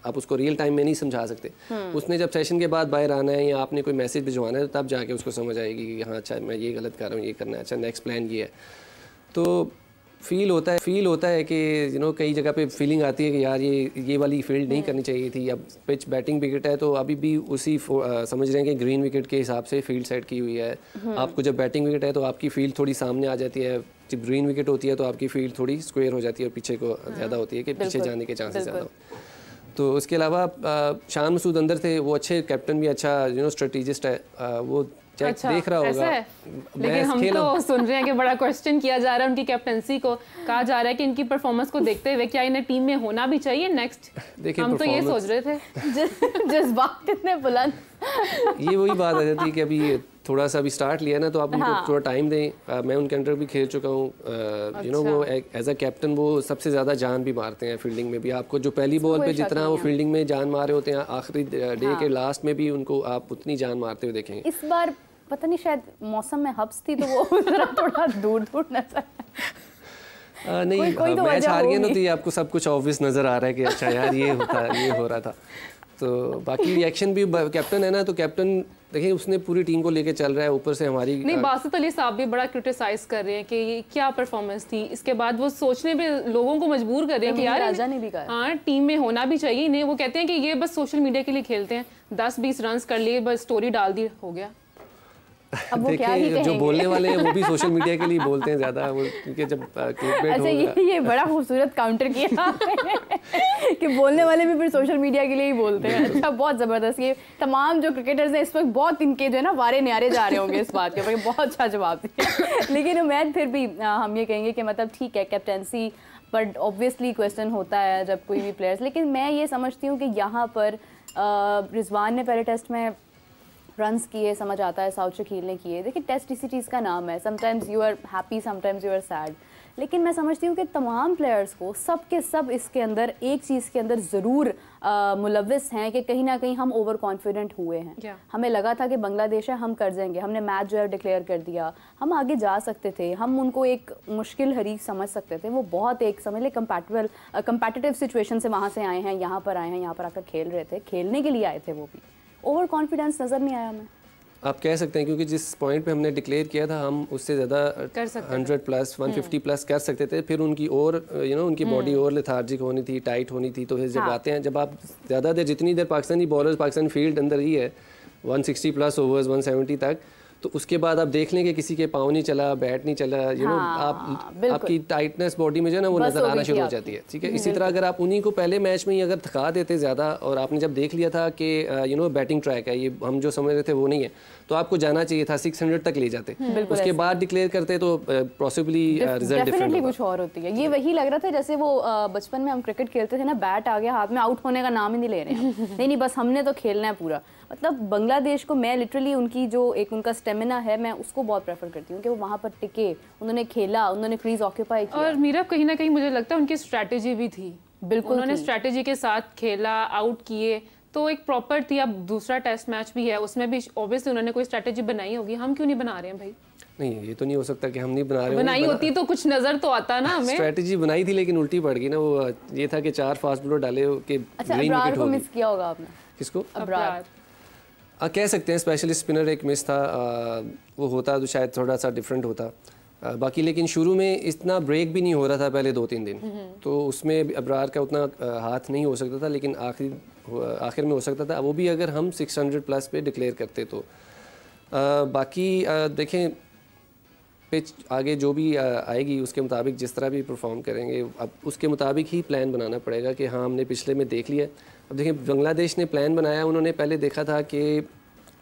आप उसको रियल टाइम में नहीं समझा सकते। उसने जब सेशन के बाद बाहर आना है या आपने कोई मैसेज भिजवाना है तब जाके उसको समझ आएगी कि हाँ अच्छा मैं ये गलत कर रहा हूँ, ये करना है, अच्छा नेक्स्ट प्लान ये है। तो फील होता है कि कई जगह पे फीलिंग आती है कि यार ये वाली फील्ड नहीं करनी चाहिए थी। अब पिच बैटिंग विकेट है तो अभी भी उसी समझ रहे हैं कि ग्रीन विकेट के हिसाब से फील्ड सेट की हुई है। आपको जब बैटिंग विकेट है तो आपकी फील्ड थोड़ी सामने आ जाती है, जब ग्रीन विकेट होती है तो आपकी फील्ड थोड़ी स्क्वायर हो जाती है और पीछे को ज़्यादा होती है कि पीछे जाने के चांसेस ज़्यादा होते हैं। तो उसके अलावा शान मसूद अंदर थे, वो अच्छे कैप्टन भी अच्छा स्ट्रेटेजिस्ट है, वो अच्छा, देख रहा होगा। लेकिन हम तो सुन रहे हैं कि बड़ा क्वेश्चन किया जा रहा है उनकी कैप्टनसी को, कहा जा रहा है कि इनकी परफॉर्मेंस को देखते हुए क्या इन्हें टीम में होना भी चाहिए नेक्स्ट। हम तो ये सोच रहे थे जज्बात इतने बुलंद ये वही बात आ जाती है कि अभी थोड़ा सा अभी स्टार्ट लिया ना तो आप उनको थोड़ा टाइम दें। मैं उनके अंडर भी खेल चुका हूँ। वो एज अ कैप्टन वो सबसे ज़्यादा जान भी मारते हैं फील्डिंग में भी। आपको जो पहली बॉल पे जितना वो फील्डिंग में जान मार रहे होते हैं, आखिरी डे के लास्ट में भी उनको आप उतनी जान मारते हुए देखेंगे। इस बार पता नहीं शायद मौसम में हब्स थी तो वो थोड़ा दूर नजर नहीं कोई तो मैच हार गए ना तो ये आपको सब कुछ ऑब्वियस नज़र आ रहा है कि अच्छा यार ये हो रहा था। तो बाकी रिएक्शन भी कैप्टन है ना, तो कैप्टन देखिए उसने पूरी टीम को लेके चल रहा है। ऊपर से हमारी नहीं बासित अली साहब भी बड़ा क्रिटिसाइज कर रहे हैं कि ये क्या परफॉर्मेंस थी। इसके बाद वो सोचने पे लोगों को मजबूर कर रहे हैं कि यार राजा ने भी कहा हाँ टीम में होना भी चाहिए इन्हें। वो कहते हैं कि ये बस सोशल मीडिया के लिए खेलते हैं, 10-20 रन कर लिए बस स्टोरी डाल दी हो गया। अब वो क्या ही देखिए, जो कहेंगे। बोलने वाले हैं वो भी सोशल मीडिया के लिए बोलते हैं ज़्यादा, वो क्योंकि जब क्लिकबेट अच्छा, होगा। ये बड़ा खूबसूरत काउंटर किया आपने कि बोलने वाले भी फिर सोशल मीडिया के लिए ही बोलते हैं। अच्छा, बहुत ज़बरदस्त। ये तमाम जो क्रिकेटर्स हैं इस वक्त बहुत इनके जो है ना वारे न्यारे जा रहे होंगे इस बात के ऊपर। बहुत अच्छा जवाब दिया। लेकिन उमैद फिर भी हम ये कहेंगे कि मतलब ठीक है कैप्टेंसी, बट ऑब्वियसली क्वेश्चन होता है जब कोई भी प्लेयर्स। लेकिन मैं ये समझती हूँ कि यहाँ पर रिजवान ने पहले टेस्ट में रन्स किए, समझ आता है, साउथ शकील ने किए। देखिए टेस्ट इसी चीज़ का नाम है, sometimes you are happy, sometimes you are sad. लेकिन मैं समझती हूँ कि तमाम प्लेयर्स को सब के सब इसके अंदर एक चीज़ के अंदर ज़रूर मुलव्विस हैं कि कहीं ना कहीं हम ओवर कॉन्फिडेंट हुए हैं। हमें लगा था कि बांग्लादेश है, हम कर जाएंगे, हमने मैच जो है डिक्लेयर कर दिया, हम आगे जा सकते थे, हम उनको एक मुश्किल हरीफ समझ सकते थे। वो बहुत एक समझ ले कंपैटिटिव सिचुएशन से वहाँ से आए हैं, यहाँ पर आए हैं, यहाँ पर आकर खेल रहे थे, खेलने के लिए आए थे। वो भी ओवर कॉन्फिडेंस नज़र नहीं आया हमें। आप कह सकते हैं क्योंकि जिस पॉइंट पे हमने डिक्लेयर किया था हम उससे ज़्यादा 100 प्लस 150 प्लस कर सकते थे। फिर उनकी और उनकी बॉडी और लेथार्जिक होनी थी, टाइट होनी थी। तो फिर जब आते हैं, जब आप ज़्यादा देर, जितनी देर पाकिस्तानी बॉलर्स पाकिस्तानी फील्ड अंदर ही है 160 प्लस ओवर्स 170 तक, तो उसके बाद आप देख लें कि किसी के पाँव नहीं चला, बैट नहीं चला, आपकी टाइटनेस बॉडी में जो है ना वो नज़र आना शुरू हो जाती है। ठीक है, इसी तरह अगर आप उन्हीं को पहले मैच में ही अगर थका देते ज़्यादा और आपने जब देख लिया था कि बैटिंग ट्रैक है, ये हम जो समझ रहे थे वो नहीं है, तो आपको जाना चाहिए था 600 तक ले जाते, उसके बाद डिक्लेयर करते तो पॉसिबली रिजल्ट डिफरेंट कुछ और होती है। ये वही लग रहा था जैसे वो बचपन में हम क्रिकेट खेलते थे ना, बैट आ गया हाथ में, आउट होने का नाम ही नहीं ले रहे हैं। नहीं, बस हमने तो खेलना है पूरा। मतलब बांग्लादेश को मैं लिटरली उनकी जो एक उनका स्टेमिना है, मैं उसको बहुत प्रेफर करती हूँ कि वो वहाँ पर टिके, उन्होंने खेला, उन्होंने क्रीज ऑक्यूपाई किया। और मीरा कहीं ना कहीं मुझे लगता है उनकी स्ट्रैटेजी भी थी। बिल्कुल, उन्होंने स्ट्रैटेजी के साथ खेला, आउट किए, तो एक प्रॉपर थी। अब दूसरा टेस्ट मैच भी है, उसमें भी ऑब्वियसली उन्होंने कोई स्ट्रैटेजी बनाई होगी। हम क्यों नहीं बना रहे हैं भाई? नहीं, ये तो नहीं हो सकता कि हम नहीं बना रहे। बनाई होती तो कुछ नजर तो आता ना हमें। स्ट्रैटेजी बनाई थी लेकिन उल्टी पड़ गई ना। वो ये था कि 4 फास्ट बॉलर डाले कि ग्रीन विकेट को मिस किया होगा आपने। किसको? अब्रार कह सकते हैं स्पेशलिस्ट स्पिनर एक मिस था। वो होता तो शायद थोड़ा सा डिफरेंट होता। बाकी लेकिन शुरू में इतना ब्रेक भी नहीं हो रहा था पहले 2-3 दिन, तो उसमें अब्रार का उतना हाथ नहीं हो सकता था, लेकिन आखिर में हो सकता था, वो भी अगर हम 600 प्लस पे डिक्लेयर करते तो। बाकी देखें पिच आगे जो भी आएगी उसके मुताबिक जिस तरह भी परफॉर्म करेंगे, अब उसके मुताबिक ही प्लान बनाना पड़ेगा कि हाँ हमने पिछले में देख लिया। अब देखें बांग्लादेश ने प्लान बनाया, उन्होंने पहले देखा था कि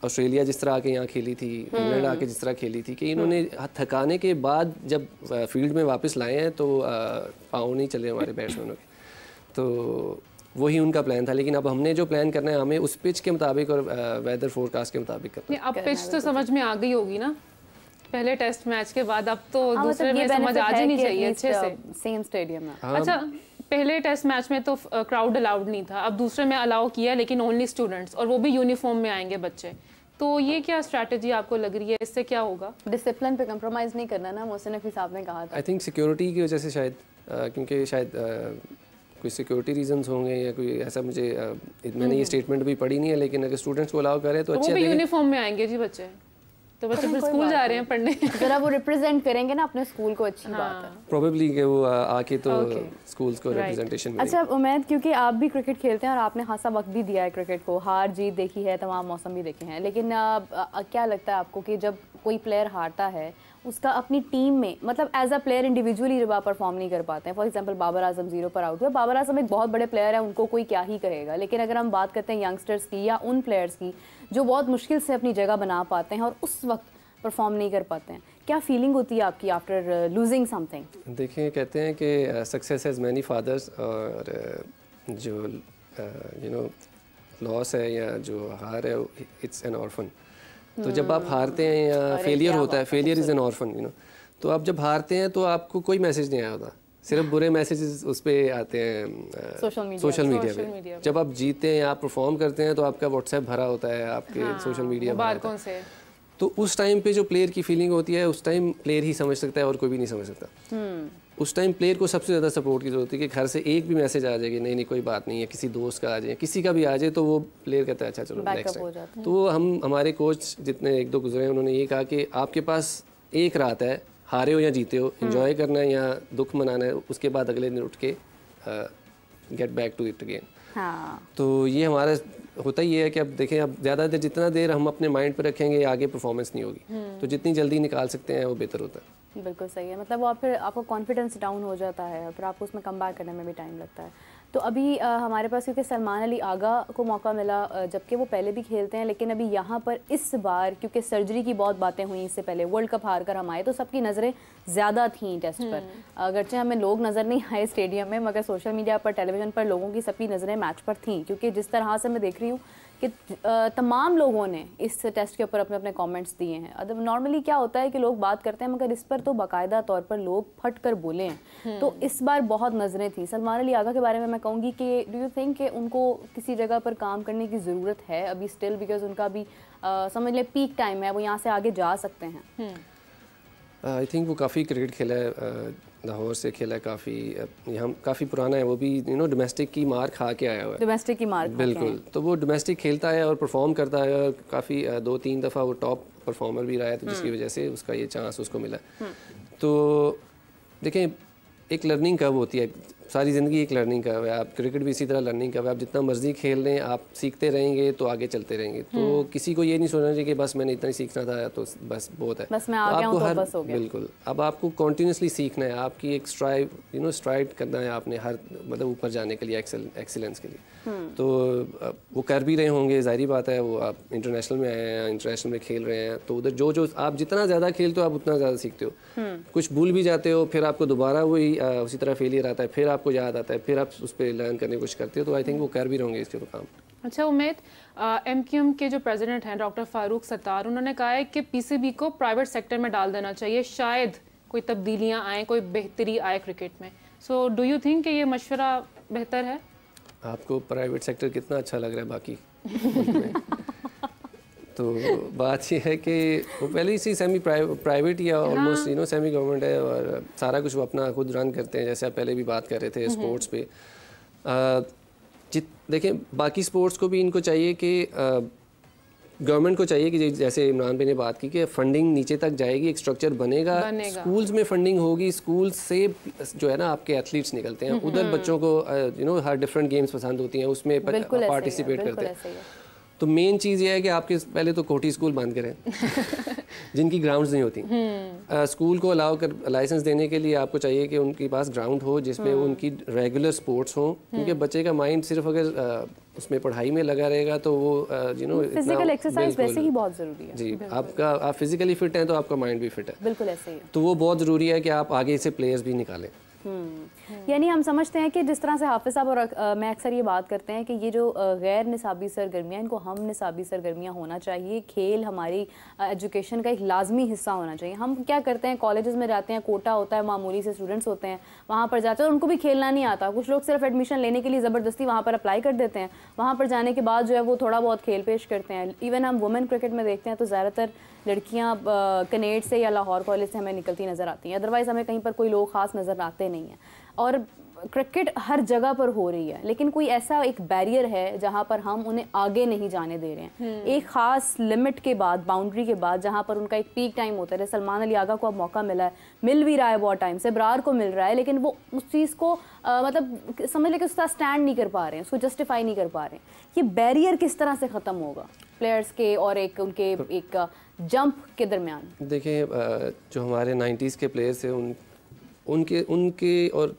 ऑस्ट्रेलिया जिस तरह आके यहाँ खेली थी, इंग्लैंड आके जिस तरह खेली थी, कि इन्होंने थकाने के बाद जब फील्ड में वापस लाए हैं तो पाँव नहीं चले हमारे बैट्समैनों के, तो वही उनका प्लान था। लेकिन अब हमने जो प्लान करना है हमें उस पिच के मुताबिक और वेदर फोरकास्ट के मुताबिक करना है। अब पिच तो समझ में आ गई होगी ना पहले टेस्ट मैच के बाद, अब तो दूसरे में समझ आ जानी चाहिए अच्छे से। सेम स्टेडियम है। अच्छा, पहले टेस्ट मैच में तो क्राउड अलाउड नहीं था, अब दूसरे में अलाउ किया लेकिन ओनली स्टूडेंट्स, और वो भी यूनिफॉर्म में आएंगे बच्चे। तो ये क्या स्ट्रैटेजी आपको लग रही है, इससे क्या होगा? डिसिप्लिन पे कंप्रोमाइज नहीं करना ना, मोहसिन नकवी साहब ने कहा था। आई थिंक सिक्योरिटी की वजह से शायद, क्योंकि शायद कोई सिक्योरिटी रीजंस होंगे या कोई ऐसा, मुझे मैंने ये स्टेटमेंट भी पढ़ी नहीं है, लेकिन अगर स्टूडेंट्स को अलाउ करें तो अच्छा है। यूनिफॉर्म में आएंगे जी बच्चे, तो बच्चे फिर स्कूल जा रहे हैं पढ़ने। जरा वो रिप्रेजेंट करेंगे ना अपने स्कूल को, अच्छी बात है। प्रोबेबली कि वो आके तो स्कूल्स को रिप्रेजेंटेशन मिलेगी। अच्छा उमैद, क्योंकि आप भी क्रिकेट खेलते हैं और आपने खासा वक्त भी दिया है क्रिकेट को, हार जीत देखी है, तमाम मौसम भी देखे हैं, लेकिन क्या लगता है आपको कि जब कोई प्लेयर हारता है उसका अपनी टीम में, मतलब एज अ प्लेयर इंडिविजुअली जब आप परफॉर्म नहीं कर पाते हैं, फॉर एग्जांपल बाबर आजम 0 पर आउट हुए, बाबर आजम एक बहुत बड़े प्लेयर है, उनको कोई क्या ही कहेगा, लेकिन अगर हम बात करते हैं यंगस्टर्स की या उन प्लेयर्स की जो बहुत मुश्किल से अपनी जगह बना पाते हैं और उस वक्त परफॉर्म नहीं कर पाते हैं, क्या फीलिंग होती है आपकी आफ्टर लूजिंग समथिंग? देखिए, कहते हैं कि सक्सेस हैज़ मैनी फादर्स, और जो लॉस है या जो हार है इट्स एन ऑर्फन। तो जब आप हारते हैं या फेलियर होता है, फेलियर इज़ एन ऑर्फन, तो आप जब हारते हैं तो आपको कोई मैसेज नहीं आया होता, सिर्फ बुरे मैसेजेस उस पर आते हैं सोशल मीडिया पे। जब आप जीतते हैं या आप परफॉर्म करते हैं तो आपका व्हाट्सएप भरा होता है, आपके सोशल मीडिया पर, तो उस टाइम पे जो प्लेयर की फीलिंग होती है उस टाइम प्लेयर ही समझ सकता है और कोई भी नहीं समझ सकता। उस टाइम प्लेयर को सबसे ज़्यादा सपोर्ट की जरूरत है कि घर से एक भी मैसेज आ जाएगी, नहीं कोई बात नहीं है, किसी दोस्त का आ जाए, किसी का भी आ जाए, तो वो प्लेयर कहता है अच्छा चलो नेक्स्ट टाइम। तो हमारे कोच जितने 1-2 गुजरे हैं उन्होंने ये कहा कि आपके पास एक रात है, हारे हो या जीते हो, एंजॉय करना है या दुख मनाना है, उसके बाद अगले दिन उठ के get back to it again. हाँ। तो ये हमारा होता ही है कि अब देखें, अब ज़्यादा देर जितना देर हम अपने माइंड पर रखेंगे आगे परफॉर्मेंस नहीं होगी, तो जितनी जल्दी निकाल सकते हैं वो बेहतर होता है। बिल्कुल सही है, मतलब वो फिर आपका कॉन्फिडेंस डाउन हो जाता है, फिर आपको उसमें कम बैक करने में भी टाइम लगता है। तो अभी हमारे पास क्योंकि सलमान अली आगा को मौका मिला, जबकि वो पहले भी खेलते हैं, लेकिन अभी यहाँ पर इस बार क्योंकि सर्जरी की बहुत बातें हुई, इससे पहले वर्ल्ड कप हार कर हम आए तो सबकी नज़रें ज़्यादा थीं टेस्ट पर। अगरचे हमें लोग नज़र नहीं आए स्टेडियम में, मगर सोशल मीडिया पर, टेलीविज़न पर लोगों की सबकी नज़रें मैच पर थीं, क्योंकि जिस तरह से मैं देख रही हूँ कि तमाम लोगों ने इस टेस्ट के ऊपर अपने अपने कमेंट्स दिए हैं। अब नॉर्मली क्या होता है कि लोग बात करते हैं, मगर इस पर तो बाकायदा तौर पर लोग फट कर बोले हैं। तो इस बार बहुत नज़रें थी सलमान अली आगा के बारे में। मैं कहूँगी कि डू यू थिंक कि उनको किसी जगह पर काम करने की ज़रूरत है अभी स्टिल, बिकॉज उनका भी समझ लें पीक टाइम है, वो यहाँ से आगे जा सकते हैं? आई थिंक वो काफ़ी क्रिकेट खेला है, लाहौर से खेला है काफ़ी, यहाँ काफ़ी पुराना है, वो भी डोमेस्टिक की मार खा के आया हुआ है। डोमेस्टिक की मार बिल्कुल, तो वो डोमेस्टिक खेलता है और परफॉर्म करता है, और काफ़ी 2-3 दफ़ा वो टॉप परफॉर्मर भी रहा है, तो जिसकी वजह से उसका ये चांस उसको मिला। तो देखें, एक लर्निंग कर्व होती है, सारी ज़िंदगी एक लर्निंग कर्व है। आप क्रिकेट भी इसी तरह लर्निंग कर्व है, आप जितना मर्जी खेल लें, आप सीखते रहेंगे तो आगे चलते रहेंगे। तो किसी को ये नहीं सोचना चाहिए कि बस मैंने इतना ही सीखना था तो बस बहुत है, बस मैं आ गया हूं तो बस हो गया। बिल्कुल, अब आपको कॉन्टीन्यूसली सीखना है, आपकी एक स्ट्राइड करना है आपने, हर मतलब ऊपर जाने के लिए, एक्सीलेंस के लिए। तो वो कर भी रहे होंगे, जाहिर बात है, वो आप इंटरनेशनल में आए हैं, इंटरनेशनल में खेल रहे हैं, तो उधर जो आप जितना ज़्यादा खेलते हो आप उतना ज़्यादा सीखते हो। कुछ भूल भी जाते हो, फिर आपको दोबारा वही उसी तरह फेलियर आता है, फिर आपको याद आता है, फिर आप उस पर लर्न करने की कोशिश करते हो। तो आई थिंक वो कर भी रहेंगे इसके ऊपर काम। अच्छा उम्मीद, MQM के जो प्रेसिडेंट हैं डॉक्टर फारूक सत्तार, उन्होंने कहा है कि PCB को प्राइवेट सेक्टर में डाल देना चाहिए, शायद कोई तब्दीलियां आएँ, कोई बेहतरी आए क्रिकेट में। सो डू यू थिंक कि ये मशवरा बेहतर है? आपको प्राइवेट सेक्टर कितना अच्छा लग रहा है बाकी तो बात ये है कि वो पहले ही सेमी प्राइवेट या ऑलमोस्ट सेमी गवर्नमेंट है, और सारा कुछ वो अपना खुद रन करते हैं, जैसे आप पहले भी बात कर रहे थे स्पोर्ट्स पे। देखें, बाकी स्पोर्ट्स को भी इनको चाहिए कि गवर्नमेंट को चाहिए कि जैसे इमरान भाई ने बात की कि फंडिंग नीचे तक जाएगी, एक स्ट्रक्चर बनेगा। स्कूल्स में फंडिंग होगी, स्कूल से जो है ना आपके एथलीट्स निकलते हैं, उधर बच्चों को हर डिफरेंट गेम्स पसंद होती हैं, उसमें पार्टिसिपेट करते हैं। तो मेन चीज़ ये है कि आपके पहले तो कोठी स्कूल बंद करें जिनकी ग्राउंड्स नहीं होती। स्कूल को अलाउ कर लाइसेंस देने के लिए आपको चाहिए कि उनके पास ग्राउंड हो जिसमें उनकी रेगुलर स्पोर्ट्स हो, क्योंकि बच्चे का माइंड सिर्फ अगर उसमें पढ़ाई में लगा रहेगा तो वो फिजिकल एक्सरसाइज वैसे ही बहुत ज़रूरी है। जी, आप फिजिकली फिट हैं तो आपका माइंड भी फिट है। बिल्कुल ऐसे ही है। तो वो बहुत ज़रूरी है कि आप आगे से प्लेयर्स भी निकालें। यानी हम समझते हैं कि जिस तरह से हाफिज़ साहब और मैं अक्सर ये बात करते हैं कि ये जो गैर निसाबी सरगर्मियाँ, इनको हम निसाबी सरगर्मियाँ होना चाहिए। खेल हमारी एजुकेशन का एक लाजमी हिस्सा होना चाहिए। हम क्या करते हैं, कॉलेजेस में जाते हैं, कोटा होता है, मामूली से स्टूडेंट्स होते हैं, वहाँ पर जाते हैं और उनको भी खेलना नहीं आता। कुछ लोग सिर्फ एडमिशन लेने के लिए ज़बरदस्ती वहाँ पर अप्लाई कर देते हैं, वहाँ पर जाने के बाद जो है वो थोड़ा बहुत खेल पेश करते हैं। इवन हम वुमेन क्रिकेट में देखते हैं तो ज़्यादातर लड़कियाँ कनेड से या लाहौर कॉलेज से हमें निकलती नज़र आती हैं, अदरवाइज़ हमें कहीं पर कोई लोग ख़ास नज़र आते नहीं हैं। और क्रिकेट हर जगह पर हो रही है, लेकिन कोई ऐसा एक बैरियर है जहाँ पर हम उन्हें आगे नहीं जाने दे रहे हैं। एक ख़ास लिमिट के बाद, बाउंड्री के बाद, जहाँ पर उनका एक पीक टाइम होता है। सलमान अली आगा को अब मौका मिला है, मिल भी रहा है बहुत टाइम से, इब्रार को मिल रहा है, लेकिन वो उस चीज़ को मतलब समझ लें कि उसका स्टैंड नहीं कर पा रहे हैं, उसको जस्टिफाई नहीं कर पा रहे हैं। ये बैरियर किस तरह से ख़त्म होगा प्लेयर्स के और एक उनके एक जंप के दरमियान? देखिए, जो हमारे 90s के प्लेयर्स हैं उनके और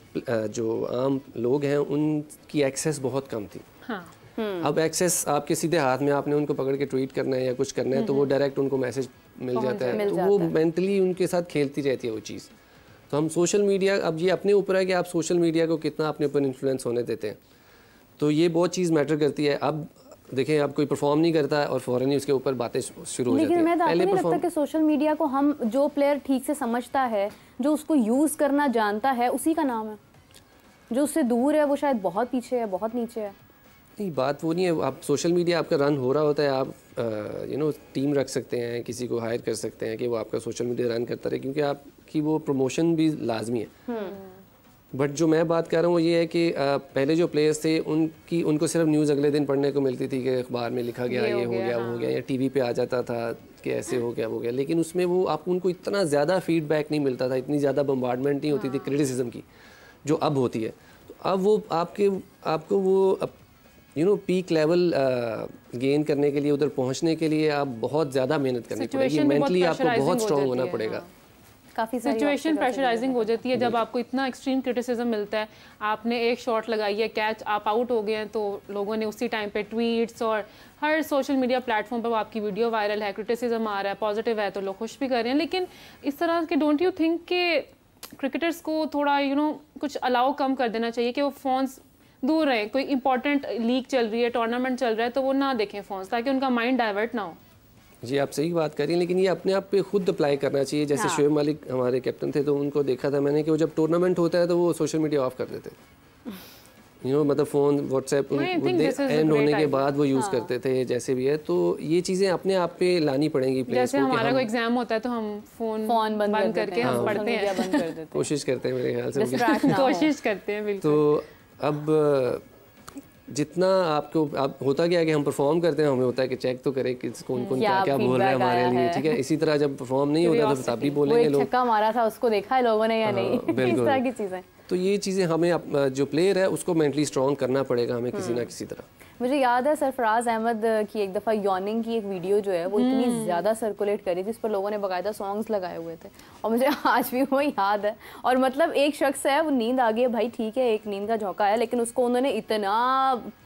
जो आम लोग हैं उनकी एक्सेस बहुत कम थी। हाँ। अब एक्सेस आपके सीधे हाथ में, आपने उनको पकड़ के ट्वीट करना है या कुछ करना है तो वो डायरेक्ट उनको मैसेज मिल जाता है, तो वो मेंटली उनके साथ खेलती रहती है वो चीज़। तो हम सोशल मीडिया, अब ये अपने ऊपर है कि आप सोशल मीडिया को कितना अपने ऊपर इन्फ्लुएंस होने देते हैं, तो ये बहुत चीज़ मैटर करती है। अब देखें, अब कोई परफॉर्म नहीं करता है और फ़ौरन ही उसके ऊपर बातें शुरू हो जाती हैं। लेकिन मैं तो आपको नहीं लगता कि सोशल मीडिया को हम, जो प्लेयर ठीक से समझता है, जो उसको यूज़ करना जानता है, उसी का नाम है। जो उससे दूर है वो शायद बहुत पीछे है, बहुत नीचे है। नहीं, बात वो नहीं है। आप सोशल मीडिया आपका रन हो रहा होता है, आप टीम रख सकते हैं, किसी को हायर कर सकते हैं कि वो आपका सोशल मीडिया रन करता रहे, क्योंकि आपकी वो प्रमोशन भी लाजमी है। बट जो मैं बात कर रहा हूँ वो ये है कि पहले जो प्लेयर्स थे उनको सिर्फ न्यूज़ अगले दिन पढ़ने को मिलती थी कि अखबार में लिखा गया, ये हो गया, वो हो गया, या टीवी पे आ जाता था कि ऐसे हो गया, वो गया, लेकिन उसमें वो आप उनको इतना ज़्यादा फीडबैक नहीं मिलता था, इतनी ज़्यादा बम्बार्डमेंट नहीं होती थी क्रिटिसिज्म की जो अब होती है। तो अब वो आपको वो पीक लेवल गेन करने के लिए, उधर पहुंचने के लिए आप बहुत ज़्यादा मेहनत करनी पड़ेगी, मेंटली आपको बहुत स्ट्रॉन्ग होना पड़ेगा। काफ़ी सिचुएशन प्रेशराइजिंग हो जाती है जब आपको इतना एक्सट्रीम क्रिटिसिज्म मिलता है। आपने एक शॉट लगाई है, कैच, आप आउट हो गए हैं, तो लोगों ने उसी टाइम पे ट्वीट्स और हर सोशल मीडिया प्लेटफॉर्म पर आपकी वीडियो वायरल है, क्रिटिसिज्म आ रहा है, पॉजिटिव है तो लोग खुश भी कर रहे हैं। लेकिन इस तरह के डोंट यू थिंक कि क्रिकेटर्स को थोड़ा कुछ अलाउ कम कर देना चाहिए कि वो फ़ोन्स दूर रहें? कोई इंपॉर्टेंट लीग चल रही है, टूर्नामेंट चल रहा है, तो वो ना देखें फ़ोन्स, ताकि उनका माइंड डाइवर्ट ना हो। जी आप सही बात कर रही हैं, लेकिन ये अपने आप पे खुद अप्लाई करना चाहिए। जैसे शोएब मालिक हमारे कैप्टन थे, तो उनको देखा था मैंने कि वो जब टूर्नामेंट होता है तो वो सोशल मीडिया ऑफ कर देते, मतलब फ़ोन व्हाट्सएप एंड होने के बाद वो यूज़ करते थे, जैसे भी है। तो ये चीज़ें अपने आप पे लानी पड़ेंगी। जैसे हमारा कोई एग्जाम होता है तो हम फ़ोन बंद करके हम पढ़ते हैं, कोशिश करते हैं, मेरे ख्याल से कोशिश करते हैं बिल्कुल। तो अब जितना आपको आप होता क्या है कि हम परफॉर्म करते हैं, हमें होता है कि चेक तो करें कि कौन कौन क्या क्या बोल रहा है हमारे लिए, ठीक है। इसी तरह जब परफॉर्म नहीं होता तो तब भी बोलेंगे लोग, छक्का मारा था उसको देखा है लोगों ने या नहीं, इस तरह की चीज़ें। तो ये चीज़ें हमें जो प्लेयर है उसको मेंटली स्ट्रॉन्ग करना पड़ेगा हमें किसी ना किसी तरह। मुझे याद है सरफराज अहमद की एक दफ़ा यॉर्निंग की एक वीडियो जो है वो इतनी ज़्यादा सर्कुलेट करी थी, जिस पर लोगों ने बाकायदा सॉन्ग्स लगाए हुए थे, और मुझे आज भी वो याद है। और मतलब एक शख्स है, वो नींद आ गई है भाई, ठीक है एक नींद का झोंका है, लेकिन उसको उन्होंने इतना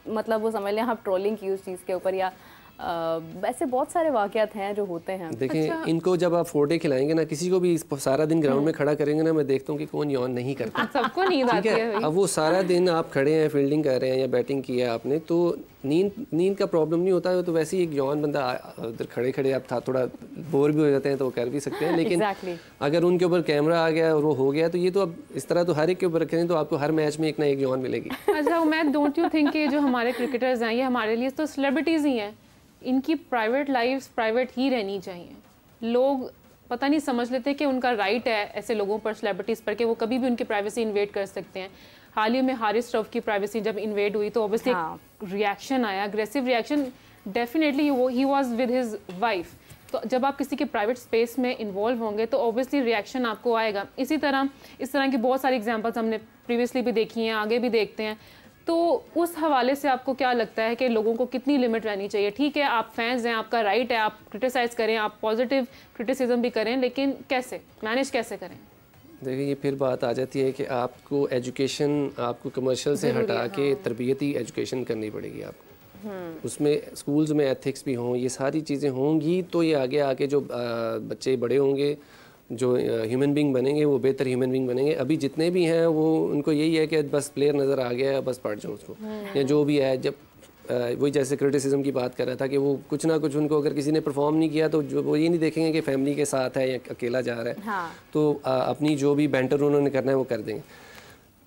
मतलब वो समझ लें आप ट्रोलिंग की उस चीज़ के ऊपर, या वैसे बहुत सारे वाक़यात हैं जो होते हैं। देखिए इनको जब आप 4 डे खिलाएंगे ना, किसी को भी सारा दिन ग्राउंड में खड़ा करेंगे ना, मैं देखता हूँ कि कौन यौन नहीं करता, सबको नींद आती है। अब वो सारा दिन आप खड़े हैं, फील्डिंग कर रहे हैं या बैटिंग की है आपने, तो नींद का प्रॉब्लम नहीं होता है। तो वैसे ही एक यौन बंदा उधर खड़े खड़े आप थोड़ा बोर भी हो जाते हैं तो वो कर भी सकते हैं, लेकिन अगर उनके ऊपर कैमरा आ गया और वो हो गया तो ये तो अब इस तरह तो हर एक के ऊपर रखें तो आपको हर मैच में एक ना एक यौन मिलेगी। अच्छा उमैद, डोंट यू थिंक कि जो हमारे क्रिकेटर्स हैं ये हमारे लिए तो सेलिब्रिटीज़ ही हैं, इनकी प्राइवेट लाइफ्स प्राइवेट ही रहनी चाहिए। लोग पता नहीं समझ लेते कि उनका राइट है ऐसे लोगों पर, सेलिब्रिटीज़ पर, कि वो कभी भी उनकी प्राइवेसी इन्वेड कर सकते हैं। हाल ही में हारिस रऊफ की प्राइवेसी जब इन्वेड हुई तो ऑब्वियसली एक रिएक्शन आया, aggressive reaction. Definitely he was with his wife, तो जब आप किसी के प्राइवेट स्पेस में इन्वॉल्व होंगे तो ऑब्वियसली रिएक्शन आपको आएगा। इस तरह की बहुत सारी एग्जांपल्स हमने प्रीवियसली भी देखी हैं, आगे भी देखते हैं। तो उस हवाले से आपको क्या लगता है कि लोगों को कितनी लिमिट रहनी चाहिए? ठीक है आप फैंस हैं, आपका राइट है, आप क्रिटिसाइज़ करें, आप पॉजिटिव क्रिटिसिज्म भी करें, लेकिन कैसे मैनेज कैसे करें? देखिए ये फिर बात आ जाती है कि आपको एजुकेशन, आपको कमर्शियल से हटा के तरबियती एजुकेशन करनी पड़ेगी आपको। उसमें स्कूल्स में एथिक्स भी हों, ये सारी चीज़ें होंगी तो ये आगे आके जो बच्चे बड़े होंगे, जो ह्यूमन बीइंग बनेंगे, वो बेहतर ह्यूमन बीइंग बनेंगे। अभी जितने भी हैं वो उनको यही है कि बस प्लेयर नज़र आ गया है, बस पढ़ जाओ उसको, या जो भी है। जब वही जैसे क्रिटिसिज्म की बात कर रहा था कि वो कुछ ना कुछ, उनको अगर किसी ने परफॉर्म नहीं किया तो जो वो ये नहीं देखेंगे कि फैमिली के साथ है या अकेला जा रहा है। हाँ। तो अपनी जो भी बैंटर उन्होंने करना है वो कर देंगे।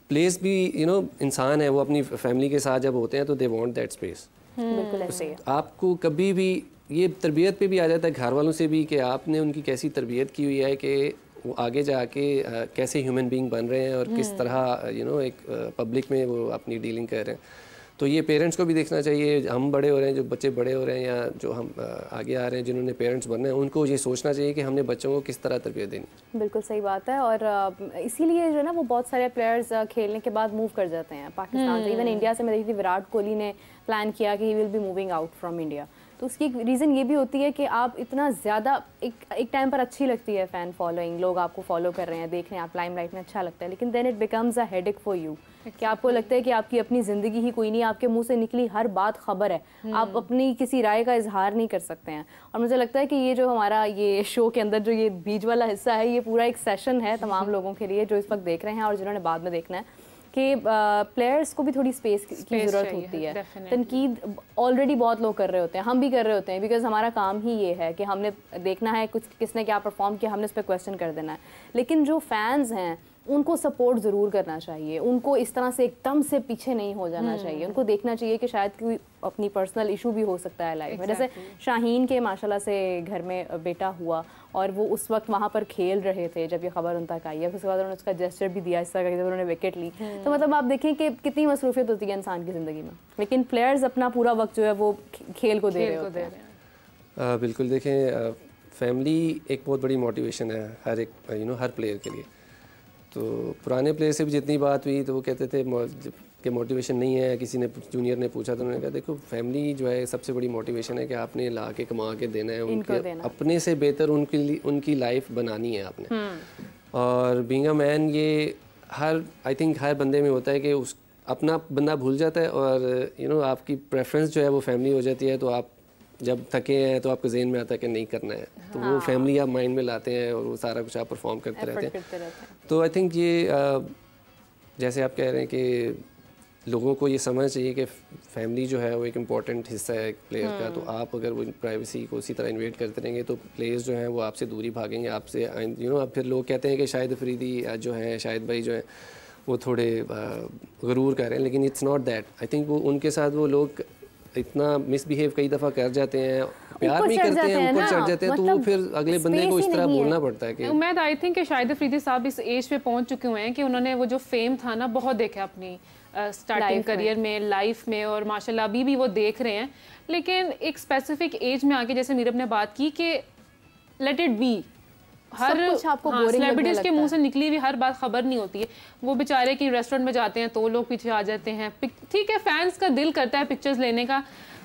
प्लेयर्स भी इंसान है, वो अपनी फैमिली के साथ जब होते हैं तो दे वांट दैट स्पेस। बिल्कुल ऐसे ही। आपको कभी भी ये तरबियत पे भी आ जाता है, घर वालों से भी, कि आपने उनकी कैसी तरबियत की हुई है कि वो आगे जाके कैसे ह्यूमन बीइंग बन रहे हैं और किस तरह एक पब्लिक में वो अपनी डीलिंग कर रहे हैं। तो ये पेरेंट्स को भी देखना चाहिए, हम बड़े हो रहे हैं, जो बच्चे बड़े हो रहे हैं, या जो हम आगे आ रहे हैं जिन्होंने पेरेंट्स बनना है, उनको ये सोचना चाहिए कि हमने बच्चों को किस तरह तरबियत देनी। बिल्कुल सही बात है। और इसीलिए जो है ना वो बहुत सारे प्लेयर्स खेलने के बाद मूव कर जाते हैं पाकिस्तान से। इवन इंडिया से मैं देखी थी, विराट कोहली ने प्लान किया कि he will be moving out from India. तो उसकी रीज़न ये भी होती है कि आप इतना ज़्यादा एक टाइम पर अच्छी लगती है फ़ैन फॉलोइंग, लोग आपको फॉलो कर रहे हैं, देख रहे हैं, आप लाइमलाइट में अच्छा लगता है, लेकिन then it becomes a headache for you, कि आपको लगता है कि आपकी अपनी ज़िंदगी ही कोई नहीं, आपके मुंह से निकली हर बात खबर है, आप अपनी किसी राय का इजहार नहीं कर सकते हैं। और मुझे लगता है कि ये जो हमारा ये शो के अंदर जो ये बीच वाला हिस्सा है, ये पूरा एक सेशन है तमाम लोगों के लिए जो इस वक्त देख रहे हैं और जिन्होंने बाद में देखना है, कि प्लेयर्स को भी थोड़ी स्पेस की ज़रूरत होती है। तनकीद ऑलरेडी बहुत लोग कर रहे होते हैं, हम भी कर रहे होते हैं, बिकॉज हमारा काम ही ये है कि हमने देखना है कुछ किसने क्या परफॉर्म किया, हमने उस पर क्वेश्चन कर देना है। लेकिन जो फैंस हैं उनको सपोर्ट ज़रूर करना चाहिए, उनको इस तरह से एकदम से पीछे नहीं हो जाना चाहिए। उनको देखना चाहिए कि शायद कोई अपनी पर्सनल इशू भी हो सकता है लाइफ में। जैसे शाहीन के माशाल्लाह से घर में बेटा हुआ और वो उस वक्त वहाँ पर खेल रहे थे जब ये खबर उन तक आई है, उसके बाद उन्होंने उसका जेस्चर भी दिया इस तरह का जब उन्होंने विकेट ली। तो मतलब आप देखें कि कितनी मसरूफियत होती है इंसान की ज़िंदगी में, लेकिन प्लेयर्स अपना पूरा वक्त जो है वो खेल को दे रहे होते हैं। बिल्कुल, देखें फैमिली एक बहुत बड़ी मोटिवेशन है हर एक हर प्लेयर के लिए। तो पुराने प्लेयर से भी जितनी बात हुई तो वो कहते थे कि मोटिवेशन नहीं है, किसी ने जूनियर ने पूछा तो उन्होंने कहा देखो फैमिली जो है सबसे बड़ी मोटिवेशन है कि आपने ला के कमा के देना है, उनके अपने से बेहतर उनकी लाइफ बनानी है आपने। और बीइंग अ मैन ये आई थिंक हर बंदे में होता है कि उस अपना बंदा भूल जाता है और आपकी प्रेफरेंस जो है वो फैमिली हो जाती है। तो आप जब थके हैं तो आपको जहन में आता है कि नहीं करना है, तो वो फैमिली आप माइंड में लाते हैं और वो सारा कुछ आप परफॉर्म करते रहते हैं। तो आई थिंक ये जैसे आप कह रहे हैं कि लोगों को ये समझना चाहिए कि फैमिली जो है वो एक इम्पॉर्टेंट हिस्सा है एक प्लेयर का। तो आप अगर वो प्राइवेसी को उसी तरह इन्वेट करते रहेंगे तो प्लेयर्स जो हैं वो आपसे दूरी भागेंगे, आपसे अब फिर लोग कहते हैं कि शाहिद अफरीदी जो है, शाहिद भाई जो है वो थोड़े गरूर कर रहे हैं, लेकिन it's not that. I think वो उनके साथ वो लोग इतना मिसबिहेव कई दफ़ा कर जाते हैं, प्यार भी करते हैं, ऊपर चढ़ जाते हैं, तो वो फिर अगले बंदे को इस तरह बोलना पड़ता है कि मैं आई थिंक कि शाहिद अफरीदी साहब इस एज पे पहुंच चुके हुए हैं कि उन्होंने वो जो फेम था ना बहुत देखा अपनी स्टार्टिंग करियर में, लाइफ में, और माशाल्लाह अभी भी वो देख रहे हैं। लेकिन एक स्पेसिफिक एज में आके जैसे मीरब ने बात की कि let it be, her celebrities के मुंह से निकली हुई हर बात खबर नहीं होती है। वो बेचारे कि रेस्टोरेंट में जाते हैं तो लोग पीछे आ जाते हैं, ठीक है फैंस का दिल करता है पिक्चर्स लेने का,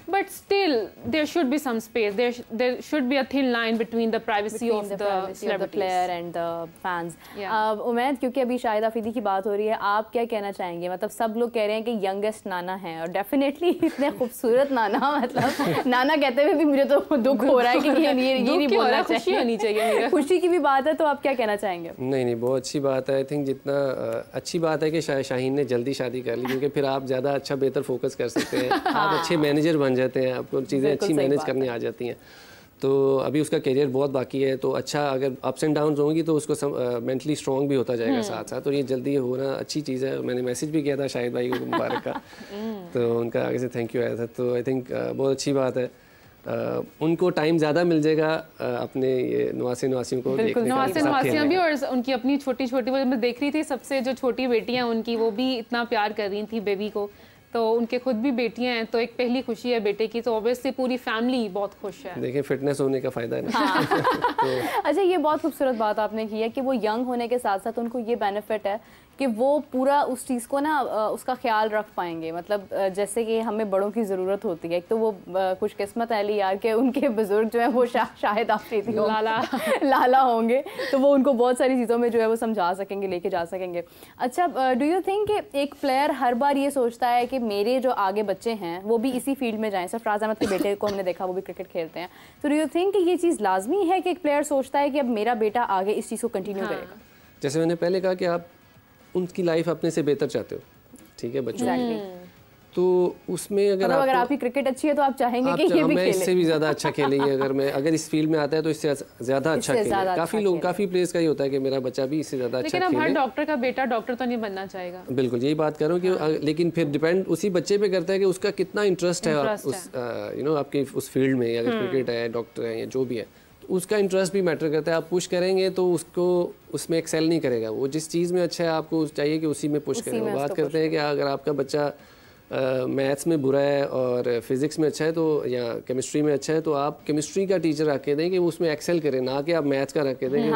but still there should be some space, there should be a thin line between the privacy of the player and the fans. Umaid, क्योंकि अभी शाहिद अफरीदी की बात हो रही है, आप क्या कहना चाहेंगे? मतलब सब लोग कह रहे हैं कि यंगेस्ट नाना है और डेफिनेटली इतने खूबसूरत नाना, मतलब नाना कहते हुए भी मुझे तो दुख हो रहा है कि ये नहीं बोलना चाहिए, खुशी होनी चाहिए। खुशी की भी बात है, तो आप क्या कहना चाहेंगे? नहीं, बहुत अच्छी बात है। आई थिंक जितना अच्छी बात है कि शाहीन ने जल्दी शादी कर ली, क्योंकि फिर आप ज़्यादा अच्छा बेहतर फोकस कर सकते हैं, आप अच्छे मैनेजर बन जाते हैं, आपको चीज़ें अच्छी मैनेज करनी आ जाती हैं। तो अभी उसका करियर बहुत बाकी है, तो अच्छा अगर अप्स एंड डाउन्स होंगी तो उसको मेंटली स्ट्रॉन्ग भी होता जाएगा साथ साथ, और ये जल्दी होना अच्छी चीज़ है। मैंने मैसेज भी किया था शाहिद भाई को मुबारक का, तो उनका आगे से थैंक यू आया था। तो आई थिंक बहुत अच्छी बात है, उनको टाइम ज़्यादा मिल जाएगा अपने ये नवासियों को देखने का, नवासियाँ भी, और उनकी अपनी छोटी छोटी, वो मैं देख रही थी सबसे जो छोटी बेटियाँ उनकी, वो भी इतना प्यार कर रही थी बेबी को, तो उनके खुद भी बेटियां हैं, तो एक पहली खुशी है बेटे की, तो ऑब्वियसली पूरी फैमिली बहुत खुश है। देखिए फिटनेस होने का फ़ायदा है ना। हाँ। तो अच्छा, ये बहुत खूबसूरत बात आपने की है कि वो यंग होने के साथ साथ उनको ये बेनिफिट है कि वो पूरा उस चीज़ को ना उसका ख्याल रख पाएंगे। मतलब जैसे कि हमें बड़ों की ज़रूरत होती है, एक तो वो खुशकिस्मत है ली यार कि उनके बुज़ुर्ग जो है वो शाहिद अफरीदी लाला होंगे, तो वो उनको बहुत सारी चीज़ों में जो है वो समझा सकेंगे, लेके जा सकेंगे। अच्छा, डू यू थिंक कि एक प्लेयर हर बार ये सोचता है कि मेरे जो आगे बच्चे हैं वो भी इसी फील्ड में जाएं? सरफराज अहमद के बेटे को हमने देखा, वो भी क्रिकेट खेलते हैं, तो डू यू थिंक कि ये चीज़ लाजमी है कि एक प्लेयर सोचता है कि अब मेरा बेटा आगे इस चीज़ को कंटिन्यू करेगा? जैसे मैंने पहले कहा कि आप उनकी लाइफ अपने से बेहतर चाहते हो, ठीक है बच्चों, तो उसमें अगर आपकी क्रिकेट अच्छी है तो आप चाहेंगे कि ये भी मैं इससे भी ज़्यादा अच्छा खेलेंगे, अगर इस फील्ड में आता है तो इससे ज़्यादा अच्छा खेले। काफ़ी प्लेयर्स का ही होता है कि मेरा बच्चा भी इससे ज़्यादा अच्छा खेले। हर डॉक्टर का बेटा डॉक्टर तो नहीं बनना चाहेगा, बिल्कुल यही बात कर रहा हूँ कि लेकिन फिर डिपेंड उसी बच्चे पे करता है कि उसका कितना इंटरेस्ट है उस आपके उस फील्ड में, अगर क्रिकेट है, डॉक्टर है या जो भी है, उसका इंटरेस्ट भी मैटर करता है। आप पुश करेंगे तो उसको उसमें एक्सेल नहीं करेगा, वो जिस चीज़ में अच्छा है आपको चाहिए कि उसी में पुश करें। वो बात करते हैं कि अगर आपका बच्चा मैथ्स में बुरा है और फिज़िक्स में अच्छा है, तो या केमिस्ट्री में अच्छा है, तो आप केमिस्ट्री का टीचर रख के दें कि वो उसमें एक्सेल करे, ना कि आप मैथ्स का रख के दें कि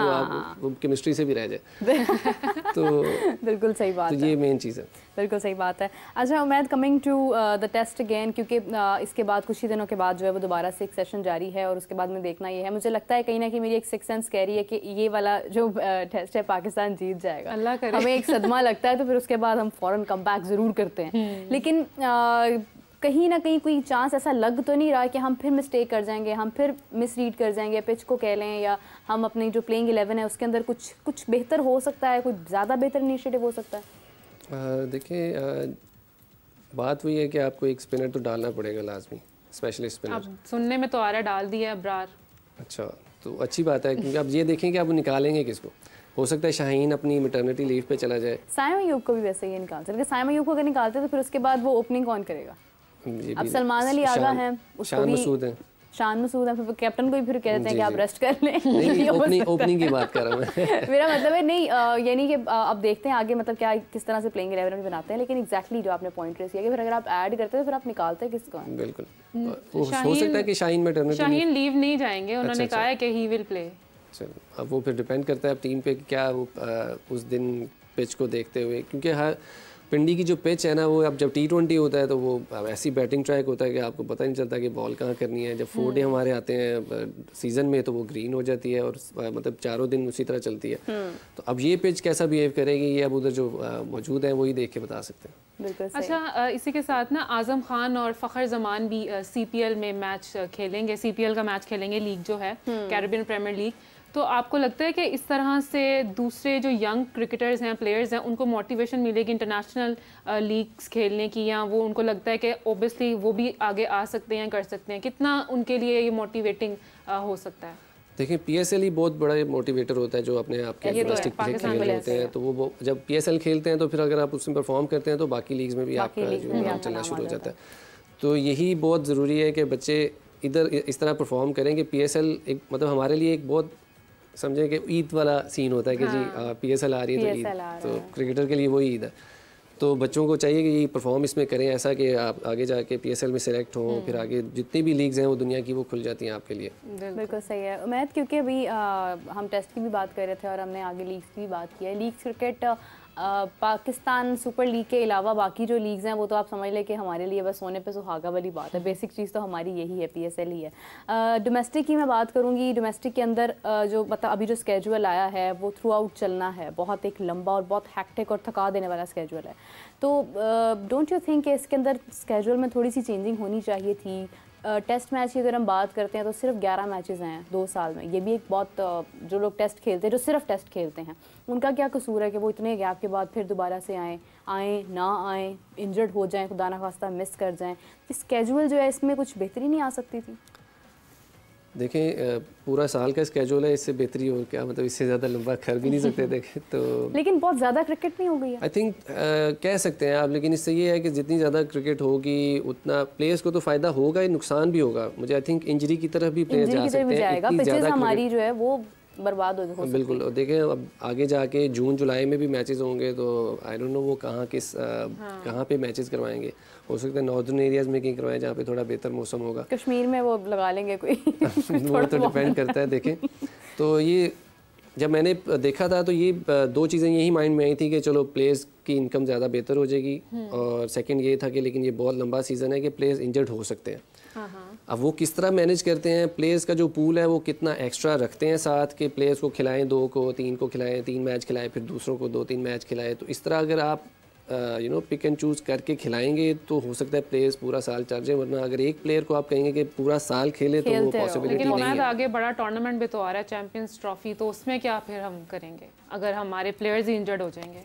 वो केमिस्ट्री से भी रह जाए। तो बिल्कुल सही बात है, ये मेन चीज़ है। बिल्कुल सही बात है। अच्छा Umaid, coming to the test again, क्योंकि इसके बाद कुछ ही दिनों के बाद जो है वो दोबारा से एक सेशन जारी है और उसके बाद में देखना ये है, मुझे लगता है कहीं ना कहीं मेरी एक सिक्स सेंस कह रही है कि ये वाला जो टेस्ट है पाकिस्तान जीत जाएगा। अल्लाह करे। हमें एक सदमा लगता है तो फिर उसके बाद हम फ़ौरन कम बैक ज़रूर करते हैं, लेकिन कहीं ना कहीं कोई चांस ऐसा लग तो नहीं रहा कि हम फिर मिस्टेक कर जाएंगे, हम फिर मिसरीड कर जाएंगे पिच को कह लें, या हम अपनी जो प्लेइंग 11 है उसके अंदर कुछ बेहतर हो सकता है, कोई ज़्यादा बेहतर इनिशिएटिव हो सकता है? देखिए बात वही है कि आपको एक स्पिनर तो डालना पड़ेगा लाजमी, स्पेशलिस्ट स्पिनर। अब सुनने में तो आ रहा डाल दिया अब्रार। अच्छा, तो अच्छी बात है, क्योंकि अब ये देखें कि आप निकालेंगे किसको। हो सकता है शाहीन अपनी मैटरनिटी लीव पे चला जाए, साइम अयूब को भी वैसे ही निकाल सकते। साइम अयूब को अगर निकालते तो फिर उसके बाद वो ओपनिंग कौन करेगा? अब सलमान अली आगा हैं, शान मसूद हैं, शान मसूद है, फिर कैप्टन को भी फिर कहते हैं कि आप रेस्ट कर लें। ओपनिंग की बात कर रहा हूँ मैं। मेरा मतलब है नहीं, यानी कि अब देखते हैं आगे मतलब क्या किस तरह से प्लेइंग 11 बनाते हैं, लेकिन एग्जैक्टली जो आपने पॉइंट रेस किया कि फिर अगर आप ऐड करते हैं तो फिर आप निकालते हैं किसको? बिल्कुल हो सकता है कि शाहीन लीव नहीं जाएंगे, उन्होंने कहा है कि ही विल प्ले। अब वो फिर डिपेंड करता है टीम पे क्या वो उस दिन पिच को देखते हुए, क्योंकि पिंडी की जो पिच है ना, वो अब जब T20 होता है तो वो ऐसी बैटिंग ट्रैक होता है कि आपको पता नहीं चलता कि बॉल कहाँ करनी है। जब 4 डे हमारे आते हैं सीज़न में तो वो ग्रीन हो जाती है और मतलब चारों दिन उसी तरह चलती है। तो अब ये पिच कैसा बिहेव करेगी ये अब उधर जो मौजूद है वही देख के बता सकते हैं। अच्छा, इसी के साथ ना आज़म खान और फ़खर जमान भी CPL में मैच खेलेंगे, CPL का मैच खेलेंगे, लीग जो है कैरिबियन प्रीमियर लीग। तो आपको लगता है कि इस तरह से दूसरे जो यंग क्रिकेटर्स हैं, प्लेयर्स हैं, उनको मोटिवेशन मिलेगी इंटरनेशनल लीग्स खेलने की, या वो उनको लगता है कि ओबियसली वो भी आगे आ सकते हैं, कर सकते हैं? कितना उनके लिए ये मोटिवेटिंग हो सकता है? देखिए PSL ही बहुत बड़ा मोटिवेटर होता है जो अपने आपके डोमेस्टिक खेल होते हैं। तो वो जब PSL खेलते हैं तो फिर अगर आप उसमें परफॉर्म करते हैं तो बाकी लीग्स में भी आपका जो नाम चलना शुरू हो जाता है। तो यही बहुत ज़रूरी है कि बच्चे इधर इस तरह परफॉर्म करें कि PSL एक मतलब हमारे लिए एक बहुत समझें कि ईद वाला सीन होता है कि जी PSL आ रही है तो ईद, तो क्रिकेटर के लिए वही ईद है। तो बच्चों को चाहिए कि ये परफॉर्म इसमें करें ऐसा कि आप आगे जाके PSL में सिलेक्ट हों, फिर आगे जितनी भी लीग्स हैं वो दुनिया की वो खुल जाती हैं आपके लिए। बिल्कुल सही है उमैद, क्योंकि अभी हम टेस्ट की भी बात कर रहे थे और हमने आगे लीग्स की भी बात की है। Leagues cricket Pakistan super league के अलावा बाकी जो लीग्स हैं वो तो आप समझ लें कि हमारे लिए बस सोने पे सुहागा वाली बात है। बेसिक चीज़ तो हमारी यही है, PSL ही है। डोमेस्टिक की मैं बात करूँगी। डोमेस्टिक के अंदर जो मतलब अभी जो स्केजुअल आया है वो थ्रू आउट चलना है, बहुत एक लंबा और बहुत हैक्टिक और थका देने वाला स्केजुअल है। तो डोंट यू थिंक कि इसके अंदर स्केजुअल में थोड़ी सी चेंजिंग होनी चाहिए थी? टेस्ट मैच की अगर हम बात करते हैं तो सिर्फ 11 मैचेस हैं 2 साल में। ये भी एक बहुत जो लोग टेस्ट खेलते हैं, जो सिर्फ टेस्ट खेलते हैं, उनका क्या कसूर है कि वो इतने गैप के बाद फिर दोबारा से आएँ ना आएँ, इंजर्ड हो जाएं, खुदा ना खास्ता मिस कर जाएं। स्केजुअल जो है इसमें कुछ बेहतरी नहीं आ सकती थी? देखें पूरा साल का स्केड्यूल है, इससे बेहतरी और क्या, मतलब इससे ज़्यादा लंबा कर भी नहीं सकते देखें तो। लेकिन बहुत ज़्यादा क्रिकेट नहीं हो गई है आई थिंक कह सकते हैं आप, लेकिन इससे ये है कि जितनी ज़्यादा क्रिकेट होगी उतना प्लेयर्स को तो फ़ायदा होगा ही, नुकसान भी होगा। मुझे आई थिंक इंजरी की तरफ भी प्लेयर जा सकते हैं, पिचेस हमारी जो है वो बर्बाद हो सकती है। बिल्कुल, और देखें अब आगे जाके जून जुलाई में भी मैचेस होंगे तो आई डोंट नो वो कहाँ पे मैचेस करवाएंगे। हो सकता है नॉर्दर्न एरियाज में कहीं करवाएं जहाँ पे थोड़ा बेहतर मौसम होगा। कश्मीर में वो लगा लेंगे कोई वो तो डिपेंड करता है। देखें तो ये जब मैंने देखा था तो ये 2 चीज़ें यही माइंड में आई थी कि चलो प्लेयर्स की इनकम ज़्यादा बेहतर हो जाएगी, और सेकंड ये था कि लेकिन ये बहुत लंबा सीज़न है कि प्लेयर्स इंजर्ड हो सकते हैं। अब वो किस तरह मैनेज करते हैं, प्लेयर्स का जो पूल है वो कितना एक्स्ट्रा रखते हैं साथ के, प्लेयर्स को खिलाएं 2 को 3 को खिलाएं, 3 मैच खिलाएं, फिर दूसरों को 2-3 मैच खिलाएं। तो इस तरह अगर आप पिक एंड चूज़ करके खिलाएंगे तो हो सकता है प्लेयर्स पूरा साल चल जाए, वरना अगर एक प्लेयर को आप कहेंगे कि पूरा साल खेले तो वो पॉसिबिलिटी नहीं है। लेकिन आगे बड़ा टूर्नामेंट भी तो आ रहा है, चैंपियंस ट्रॉफी, तो उसमें क्या फिर हम करेंगे अगर हमारे प्लेयर्स ही इंजर्ड हो जाएंगे?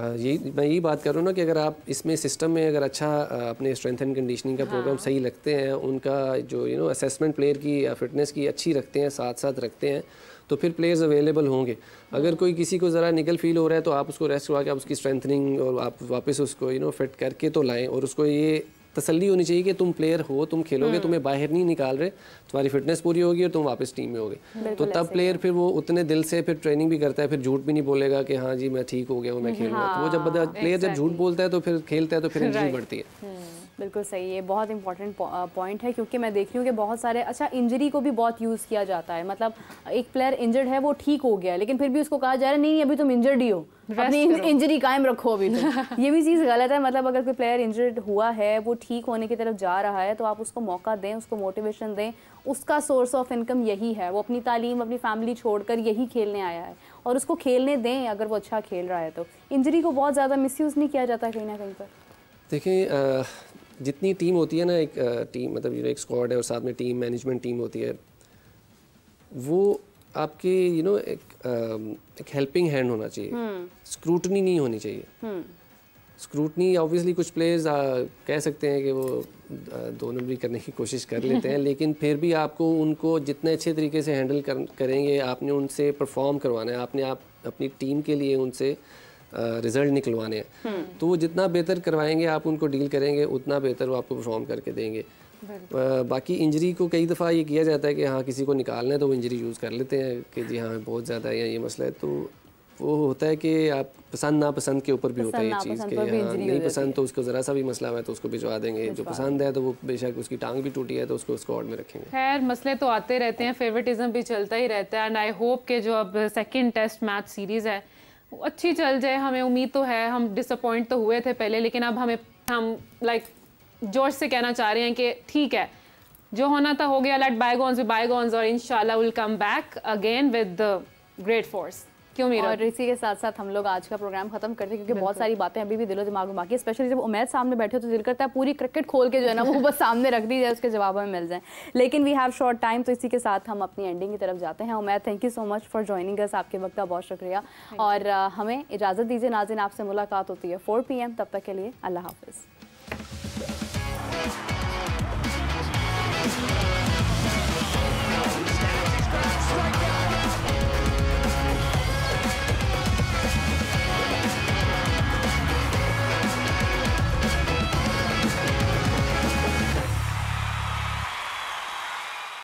मैं यही बात कर रहा हूँ ना कि अगर आप इसमें सिस्टम में अगर अच्छा अपने स्ट्रेंथ एंड कंडीशनिंग का प्रोग्राम सही रखते हैं, उनका जो असेसमेंट प्लेयर की फिटनेस की अच्छी रखते हैं, साथ साथ रखते हैं, तो फिर प्लेयर्स अवेलेबल होंगे। अगर कोई किसी को ज़रा निकल फील हो रहा है तो आप उसको रेस्ट करवा के आप उसकी स्ट्रेंथनिंग और आप वापस उसको फिट करके तो लाएं, और उसको ये तसल्ली होनी चाहिए कि तुम प्लेयर हो, तुम खेलोगे, तुम्हें बाहर नहीं निकाल रहे, तुम्हारी फिटनेस पूरी होगी और तुम वापस टीम में होगे। तो तब प्लेयर फिर वो उतने दिल से फिर ट्रेनिंग भी करता है, फिर झूठ भी नहीं बोलेगा कि हाँ जी मैं ठीक हो गया हूँ, मैं खेलूंगा। तो वो जब प्लेयर जब झूठ बोलता है तो फिर खेलता है तो फिर इंजरी बढ़ती है। बिल्कुल सही, ये बहुत इंपॉर्टेंट पॉइंट है, क्योंकि मैं देख रही हूँ कि बहुत सारे इंजरी को भी बहुत यूज़ किया जाता है। मतलब एक प्लेयर इंजर्ड है, वो ठीक हो गया, लेकिन फिर भी उसको कहा जा रहा है नहीं अभी तुम इंजर्ड ही हो, अपनी इंजरी कायम रखो अभी तुम। ये भी चीज़ गलत है। मतलब अगर कोई प्लेयर इंजर्ड हुआ है, वो ठीक होने की तरफ जा रहा है, तो आप उसको मौका दें, उसको मोटिवेशन दें। उसका सोर्स ऑफ इनकम यही है, वो अपनी तालीम अपनी फैमिली छोड़कर यही खेलने आया है, और उसको खेलने दें अगर वो अच्छा खेल रहा है। तो इंजरी को बहुत ज़्यादा मिसयूज़ नहीं किया जाता कहीं ना कहीं पर। देखिए जितनी टीम होती है ना, एक टीम मतलब एक स्क्वाड है और साथ में टीम मैनेजमेंट टीम होती है, वो आपके एक हेल्पिंग हैंड होना चाहिए, स्क्रूटनी नहीं होनी चाहिए। स्क्रूटनी ऑब्वियसली कुछ प्लेयर्स कह सकते हैं कि वो 2 नंबरी करने की कोशिश कर लेते हैं, लेकिन फिर भी आपको उनको जितने अच्छे तरीके से हैंडल करेंगे, आपने उनसे परफॉर्म करवाना है, आपने अपनी टीम के लिए उनसे रिज़ल्ट निकलवाने हैं। तो वो जितना बेहतर करवाएंगे, आप उनको डील करेंगे, उतना बेहतर वो आपको परफॉर्म करके देंगे। बाकी इंजरी को कई दफ़ा ये किया जाता है कि हाँ किसी को निकालना है तो वो इंजरी यूज़ कर लेते हैं कि जी हाँ बहुत ज़्यादा है या ये मसला है। तो वो होता है कि आप पसंद नापसंद के ऊपर भी होता है ये चीज़ कि हाँ नहीं पसंद तो उसको ज़रा सा भी मसला है तो उसको भिजवा देंगे, जो पसंद है तो वो बेशक उसकी टांग भी टूटी है तो उसको स्क्वाड में रखेंगे। खैर मसले तो आते रहते हैं, फेवरेटिज्म भी चलता ही रहता है। एंड आई होप कि जो अब सेकंड टेस्ट मैच सीरीज़ है अच्छी चल जाए, हमें उम्मीद तो है। हम डिसअपॉइंट तो हुए थे पहले, लेकिन अब हम लाइक जोश से कहना चाह रहे हैं कि ठीक है, जो होना था हो गया, लेट बायगॉन्स बी बायगॉन्स, और इंशाल्लाह will come back again with great force. क्यों मीरा? और इसी के साथ साथ हम लोग आज का प्रोग्राम खत्म करते हैं, क्योंकि बहुत सारी बातें अभी भी दिलो दिमाग में बाकी है। स्पेशली जब उमैद सामने बैठे हो तो दिल करता है पूरी क्रिकेट खोल के जो है ना वो बस सामने रख दी जाए, उसके जवाब हमें मिल जाए, लेकिन वी हैव शॉर्ट टाइम। तो इसी के साथ हम अपनी एंडिंग की तरफ जाते हैं। Umaid, thank you so much for joining us, आपके वक्त का बहुत शुक्रिया, और हमें इजाज़त दीजिए। नाज़रीन, आपसे मुलाकात होती है 4 PM, तब तक के लिए अल्लाह हाफिज़।